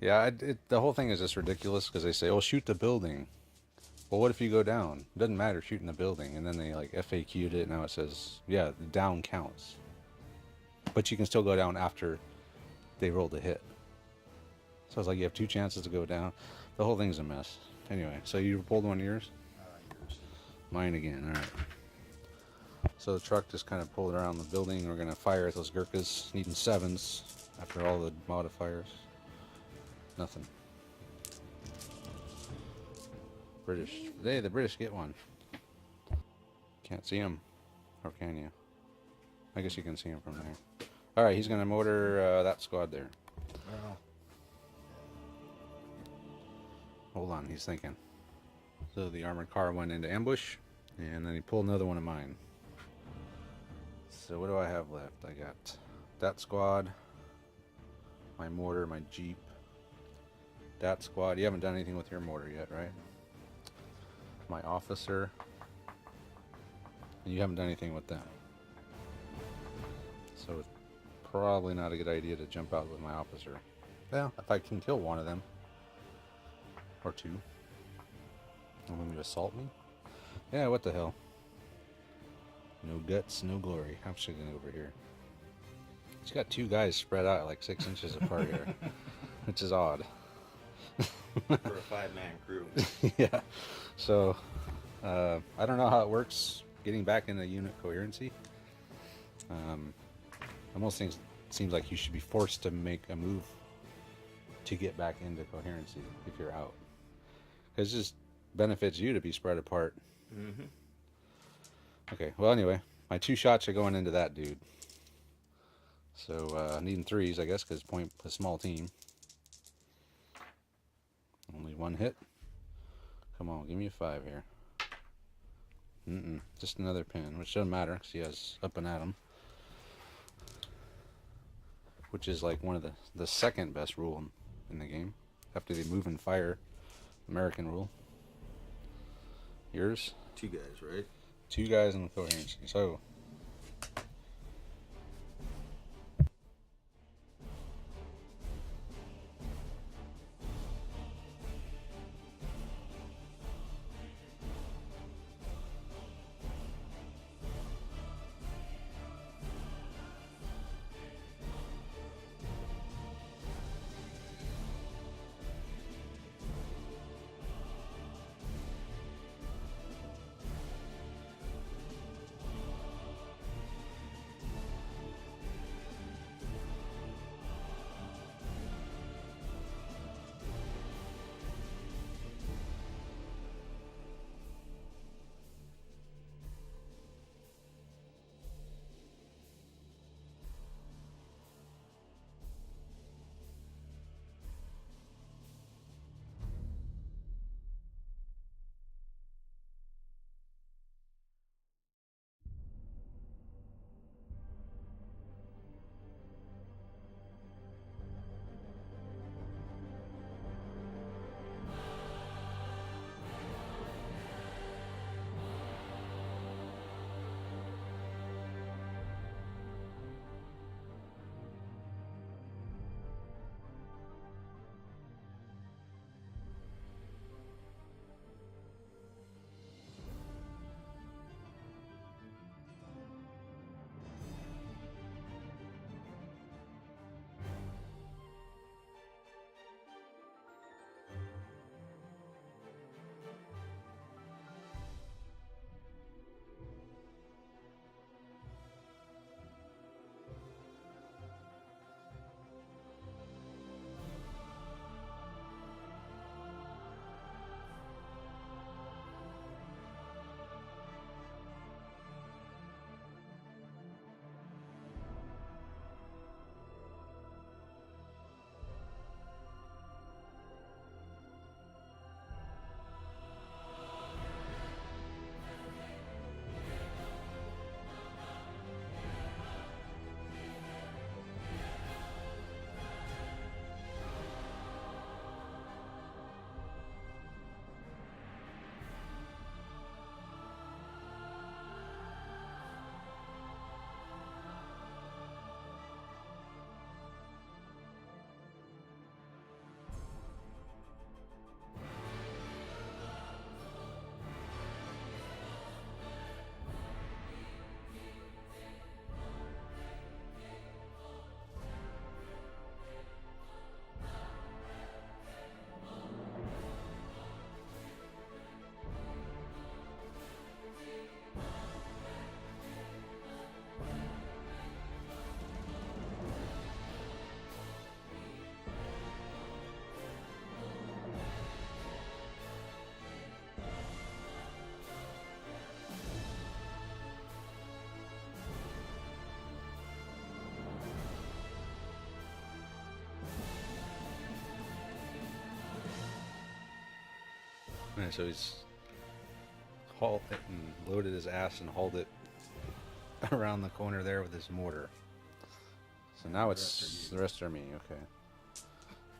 Yeah, the whole thing is just ridiculous because they say, "Oh, shoot the building." Well, what if you go down? It doesn't matter shooting the building, and then they like FAQ'd it. Now it says, "Yeah, the down counts," but you can still go down after they rolled a hit. So it's like you have 2 chances to go down. The whole thing's a mess. Anyway, so you pulled one of yours? Yours. Mine again. All right. So the truck just kind of pulled around the building. We're gonna fire at those Gurkhas, needing 7s. After all the modifiers, nothing. British. Today the British get one. Can't see him. Or can you? I guess you can see him from there. Alright, he's going to motor that squad there. Wow. Hold on, he's thinking. So the armored car went into ambush, and then he pulled another one of mine. So what do I have left? I got that squad, my mortar, my jeep, that squad. You haven't done anything with your mortar yet, right? My officer. And you haven't done anything with them. So it's probably not a good idea to jump out with my officer. Well, if I can kill one of them. Or two. And when you assault me? Yeah, what the hell? No guts, no glory. I'm sitting over here. He's got two guys spread out like 6 inches apart here. Which is odd. For a 5-man crew. Yeah. So, I don't know how it works getting back into unit coherency. Almost things seems like you should be forced to make a move to get back into coherency if you're out. Because it just benefits you to be spread apart. Mm-hmm. Okay, well anyway, my 2 shots are going into that dude. So, needing 3s, I guess, because point a small team. Only 1 hit. Come on, give me a 5 here. Just another pin, which doesn't matter, because he has up and at him. Which is like one of the second best rule in the game. After the move and fire American rule. Yours? 2 guys, right? 2 guys in the coherency. So And so he's hauled it and loaded his ass and hauled it around the corner there with his mortar. So now it's the rest are me. Okay.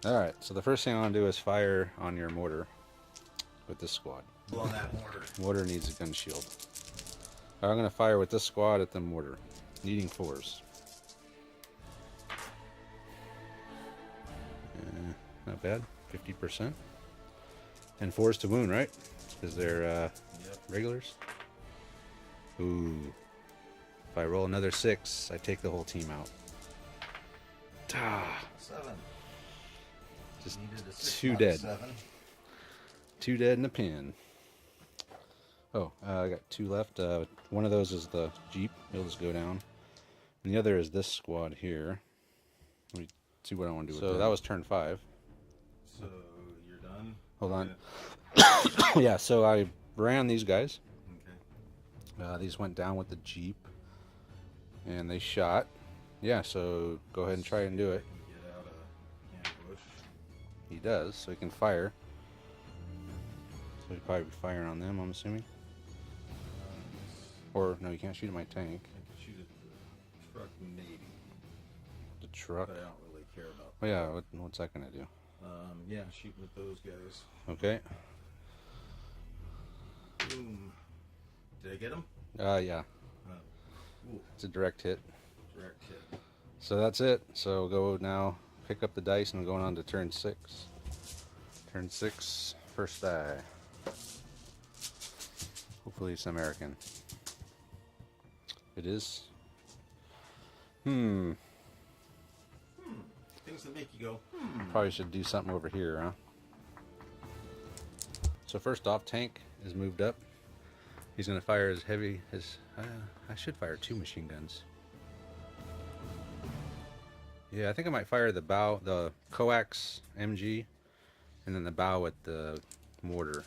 All right. So the first thing I'm gonna do is fire on your mortar with this squad. Blow that mortar. Mortar needs a gun shield. I'm gonna fire with this squad at the mortar, needing 4s. Not bad, 50%. And 4s to wound, right? Because they're Yep. regulars. Ooh. If I roll another 6, I take the whole team out. Ah, 7. just Needed a 6, 2 not a dead. 7. 2 dead in a pin. Oh, I got 2 left. One of those is the Jeep. It'll just go down. And the other is this squad here. Let me see what I want to do with that. So that was turn 5. So you're done? Hold on. Okay. Yeah, so I ran these guys. Okay. These went down with the Jeep. And they shot. Yeah, so go ahead and try and do it. Get out of ambush. He does, so he can fire. So he'd probably be firing on them, I'm assuming. Or, no, you can't shoot at my tank. I can shoot at the truck maybe, The truck. but I don't really care about Oh, yeah, what's that going to do? yeah, shoot with those guys. Okay. Boom. Did I get him? Yeah. Ooh, It's a direct hit. direct hit. So that's it. So go now, pick up the dice, and we're going on to turn 6. Turn 6, first die. Hopefully it's American. It is. Things that make you go, Probably should do something over here, huh? So first off, tank is moved up. He's going to fire as heavy as... I should fire 2 machine guns. Yeah, I think I might fire the bow, the coax MG, and then the bow with the mortar.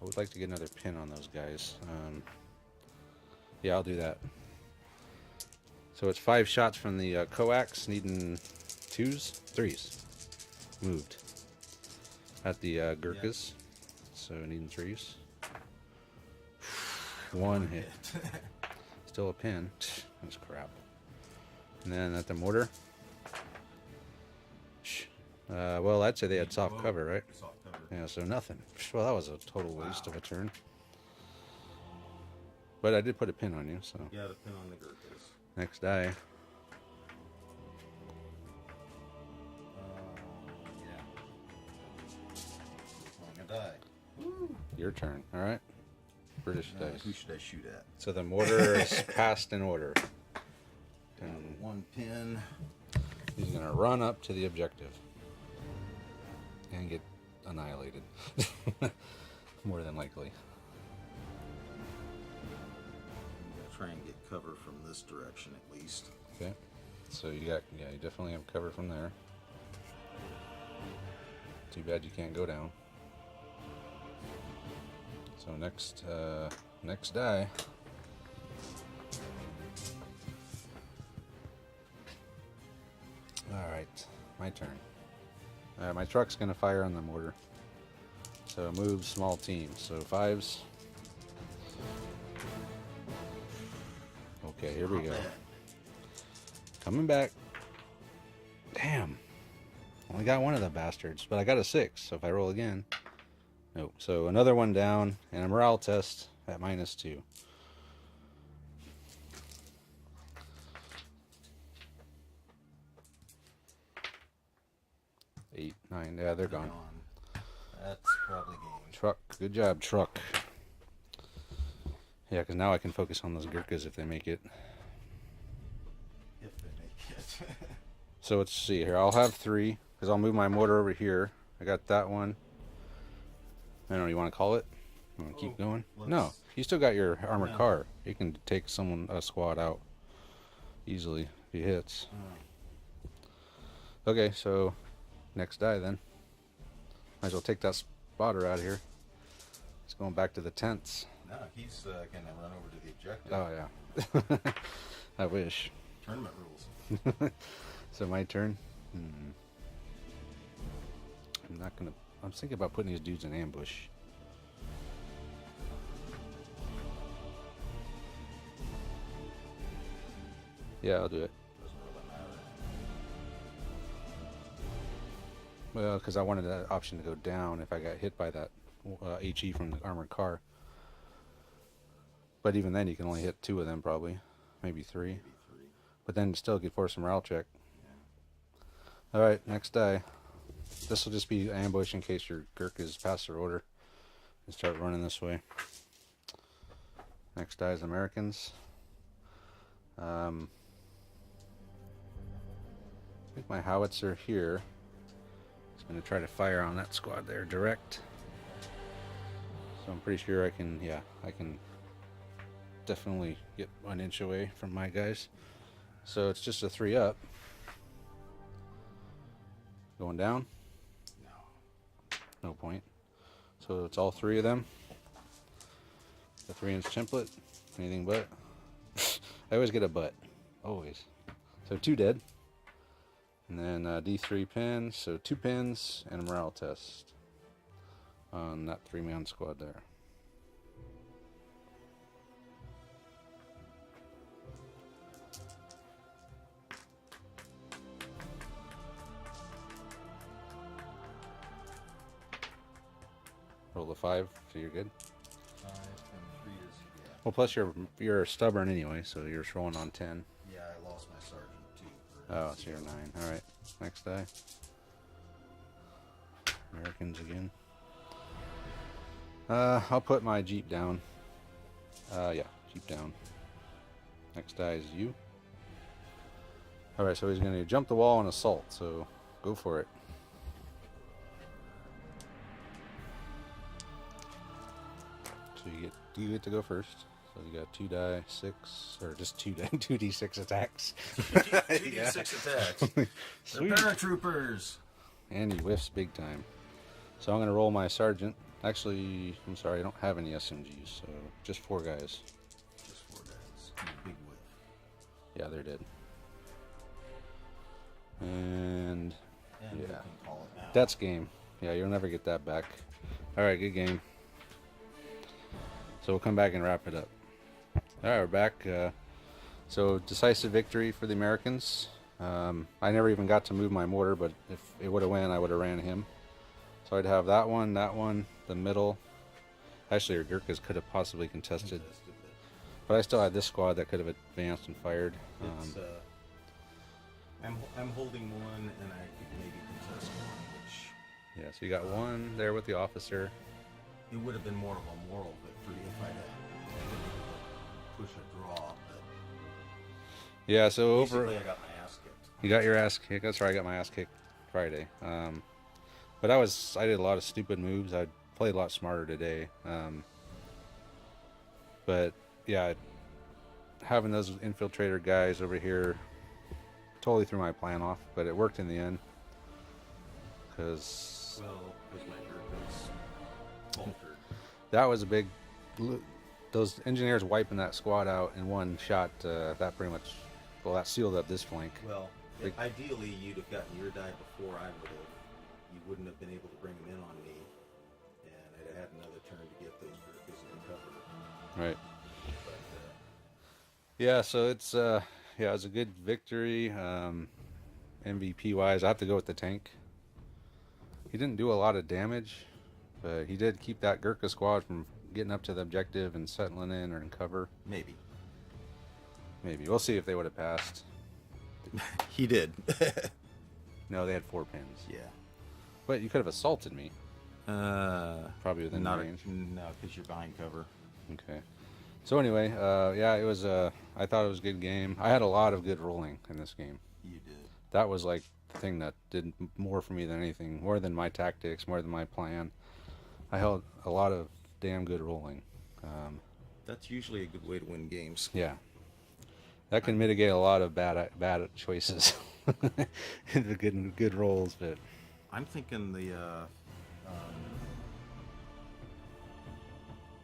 I would like to get another pin on those guys. Yeah, I'll do that. So it's 5 shots from the coax, needing 2s, 3s. Moved. At the Gurkhas. So needing 3s. 1 hit. Still a pin. That's crap. And then at the mortar. Well, I'd say they had soft cover, right? soft cover. Yeah, so nothing. Well, that was a total waste of a turn. But I did put a pin on you, so. Yeah, the pin on the Gurkhas. Next die. Yeah. I'm gonna die. Your turn, alright? British dice. Who should I shoot at? So the mortar is passed in order. And 1 pin. He's going to run up to the objective. And get annihilated. More than likely. I'm gonna try and get cover from this direction at least. Okay. So you got, yeah, you definitely have cover from there. Too bad you can't go down. So next die. Alright, my turn. My truck's gonna fire on the mortar. So move small team. So 5s. Okay, here we go. Coming back. Damn. Only got one of the bastards, but I got a 6, so if I roll again. Nope. So another one down, and a morale test at -2. Eight, 9, yeah, they're gone. That's probably game. Truck, good job, truck. Yeah, because now I can focus on those Gurkhas if they make it. If they make it. So let's see here. I'll have 3, because I'll move my mortar over here. I got that one. I don't know, you want to call it? You want to keep going? No, you still got your armored car. You can take a squad out easily if he hits. Okay, so next die then. Might as well take that spotter out of here. He's going back to the tents. No, he's gonna run over to the objective. Oh yeah. I wish. Tournament rules. So my turn. I'm not gonna I'm thinking about putting these dudes in ambush. Yeah, I'll do it. Doesn't really matter. Well, because I wanted that option to go down if I got hit by that HE from the armored car. But even then, you can only hit 2 of them, probably, maybe 3. Maybe 3. But then still could force a morale check. Yeah. All right, next die. This will just be ambush in case your Gurkhas pass their order and start running this way. Next die is Americans. I think my howitzer here is going to try to fire on that squad there direct. So I'm pretty sure I can, yeah, I can definitely get 1 inch away from my guys. So it's just a 3 up. Going down? No point. So it's all 3 of them. The 3-inch template. Anything but. I always get a butt. Always. So 2 dead. And then D3 pins. So 2 pins and a morale test on that 3-man squad there. Roll a 5, so you're good. 5 and 3 is, yeah. Well, plus you're stubborn anyway, so you're throwing on 10. Yeah, I lost my sergeant too. Oh, so you're 9. All right, next die. Americans again. I'll put my Jeep down. Yeah, Jeep down. Next die is you. All right, so he's going to jump the wall and assault. So go for it. So you get to go first. So you got 2 die 6, or just 2 die 2d6 attacks. 2d6 attacks. They're Sweet. paratroopers. And he whiffs big time. So I'm going to roll my sergeant. Actually, I'm sorry, I don't have any SMGs, so just 4 guys. Just 4 guys. And a big whiff. Yeah, they're dead. And And we yeah, can call it now. that's game. Yeah, you'll never get that back. All right, good game. So we'll come back and wrap it up. All right, we're back. So decisive victory for the Americans. I never even got to move my mortar, but if it would have went, I would have ran him. So I'd have that one, the middle. Actually, your Gurkhas could have possibly contested, but I still had this squad that could have advanced and fired. It's, I'm holding one, and I could maybe contest one, which Yeah, so you got one there with the officer. it would have been more of a moral victory if I'd have been able to push a draw. But Yeah, so basically, I got my ass kicked. you got your ass kicked. That's right, I got my ass kicked Friday. But I did a lot of stupid moves. I played a lot smarter today. But yeah, having those infiltrator guys over here totally threw my plan off, but it worked in the end. Because Well, because my Gurkhas faltered. that was a big. Those engineers wiping that squad out in one shot, that pretty much, well, that sealed up this flank. Well, Big- ideally, you'd have gotten your die before I would have. You wouldn't have been able to bring them in on me, and I'd have had another turn to get those Gurkhas in cover. Right. But Yeah, so it's yeah, it was a good victory. MVP wise, I have to go with the tank. He didn't do a lot of damage, but he did keep that Gurkha squad from getting up to the objective and settling in or in cover. maybe Maybe we'll see if they would have passed. he did. No, they had 4 pins. Yeah. But you could have assaulted me, probably within Not range. no, because you're behind cover. Okay. So anyway, yeah, it was. I thought it was a good game. I had a lot of good rolling in this game. You did. That was like the thing that did more for me than anything, more than my tactics, more than my plan. I held a lot of damn good rolling. That's usually a good way to win games. Yeah, that can mitigate a lot of bad choices, the good rolls. But I'm thinking the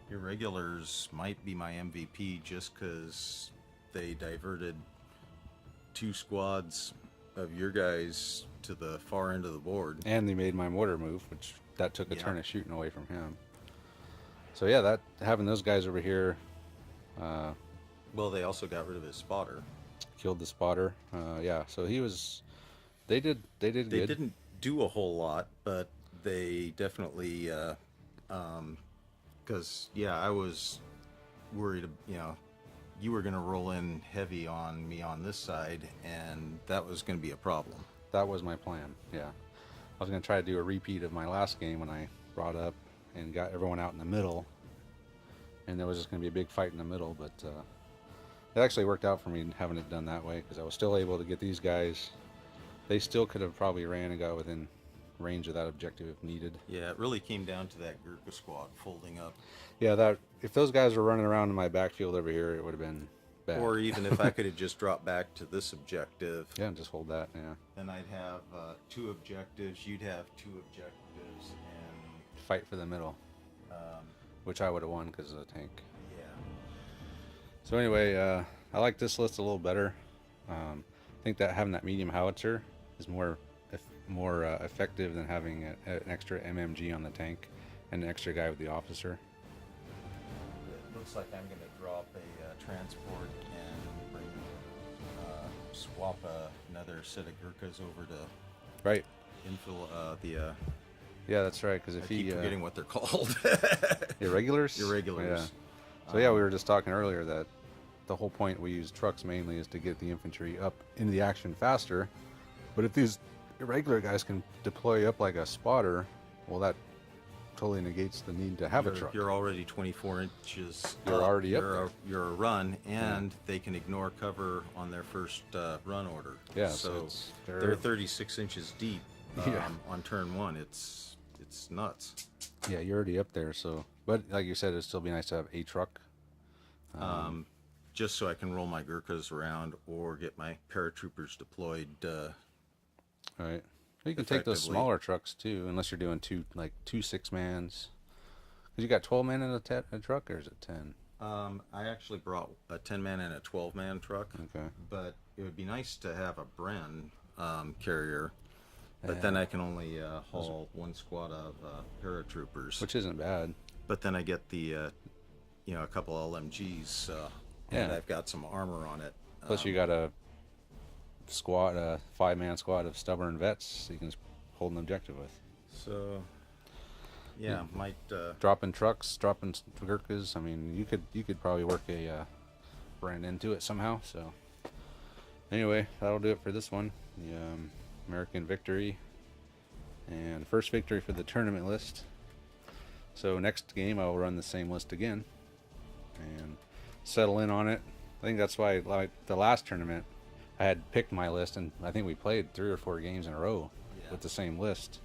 irregulars might be my MVP just because they diverted 2 squads of your guys to the far end of the board. And they made my mortar move, which that took a Yeah. turn of shooting away from him. So yeah, that having those guys over here Well, they also got rid of his spotter. killed the spotter. Yeah, so he was. They did They good. didn't do a whole lot, but they definitely, because yeah, I was worried. You were going to roll in heavy on me on this side, and that was going to be a problem. That was my plan. Yeah, I was gonna try to do a repeat of my last game when I brought up and got everyone out in the middle, and there was just gonna be a big fight in the middle. But it actually worked out for me having it done that way because I was still able to get these guys. They still could have probably ran and got within range of that objective if needed. Yeah, it really came down to that Gurkha squad folding up. Yeah, that if those guys were running around in my backfield over here, it would have been bad. Or even if I could have just dropped back to this objective, yeah, just hold that. Yeah, then I'd have 2 objectives, you'd have 2 objectives, and fight for the middle, which I would have won because of the tank. yeah. So anyway, I like this list a little better. I think that having that medium howitzer is more effective than having an extra MMG on the tank and an extra guy with the officer. It looks like I'm going to drop a transport and bring, swap another set of Gurkhas over to Right. infill Yeah, that's right. Because I if keep he forgetting what they're called. irregulars. Irregulars. Yeah. So yeah, we were just talking earlier that the whole point we use trucks mainly is to get the infantry up into the action faster. But if these irregular guys can deploy up like a spotter, well, that totally negates the need to have a truck. You're already 24 inches. You're already up you're you're a run, and they can ignore cover on their first run order. Yeah, so so it's- they're 36 inches deep Yeah. on turn 1. It's nuts. Yeah, you're already up there. So, but like you said, it'd still be nice to have a truck. Just so I can roll my Gurkhas around or get my paratroopers deployed. All right. You can take those Effectively. smaller trucks too, unless you're doing two 6-mans. Cause you got 12 men in a truck, or is it 10? I actually brought a 10-man and a 12-man truck. Okay. But it would be nice to have a Bren carrier. But then I can only haul one squad of paratroopers. Which isn't bad. But then I get the, a couple LMGs, and Yeah. I've got some armor on it. Plus, you got a 5-man squad of stubborn vets you can hold an objective with. So, yeah, might. Dropping trucks, dropping Gurkhas. I mean, you could probably work a brand into it somehow. So, anyway, that'll do it for this one. The American victory and first victory for the tournament list. So next game I will run the same list again and settle in on it. I think that's why, like the last tournament, I had picked my list, and I think we played 3 or 4 games in a row Yeah. with the same list.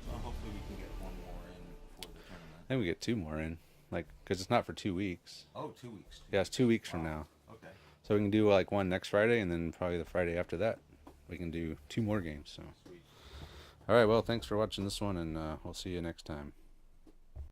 So hopefully we can get one more in for the tournament. I think we get 2 more in, like, because it's not for 2 weeks. Oh, 2 weeks. Yeah, it's 2 weeks from now. Okay. So we can do like one next Friday, and then probably the Friday after that we can do 2 more games. So, Sweet. all right, well, thanks for watching this one, and we'll see you next time.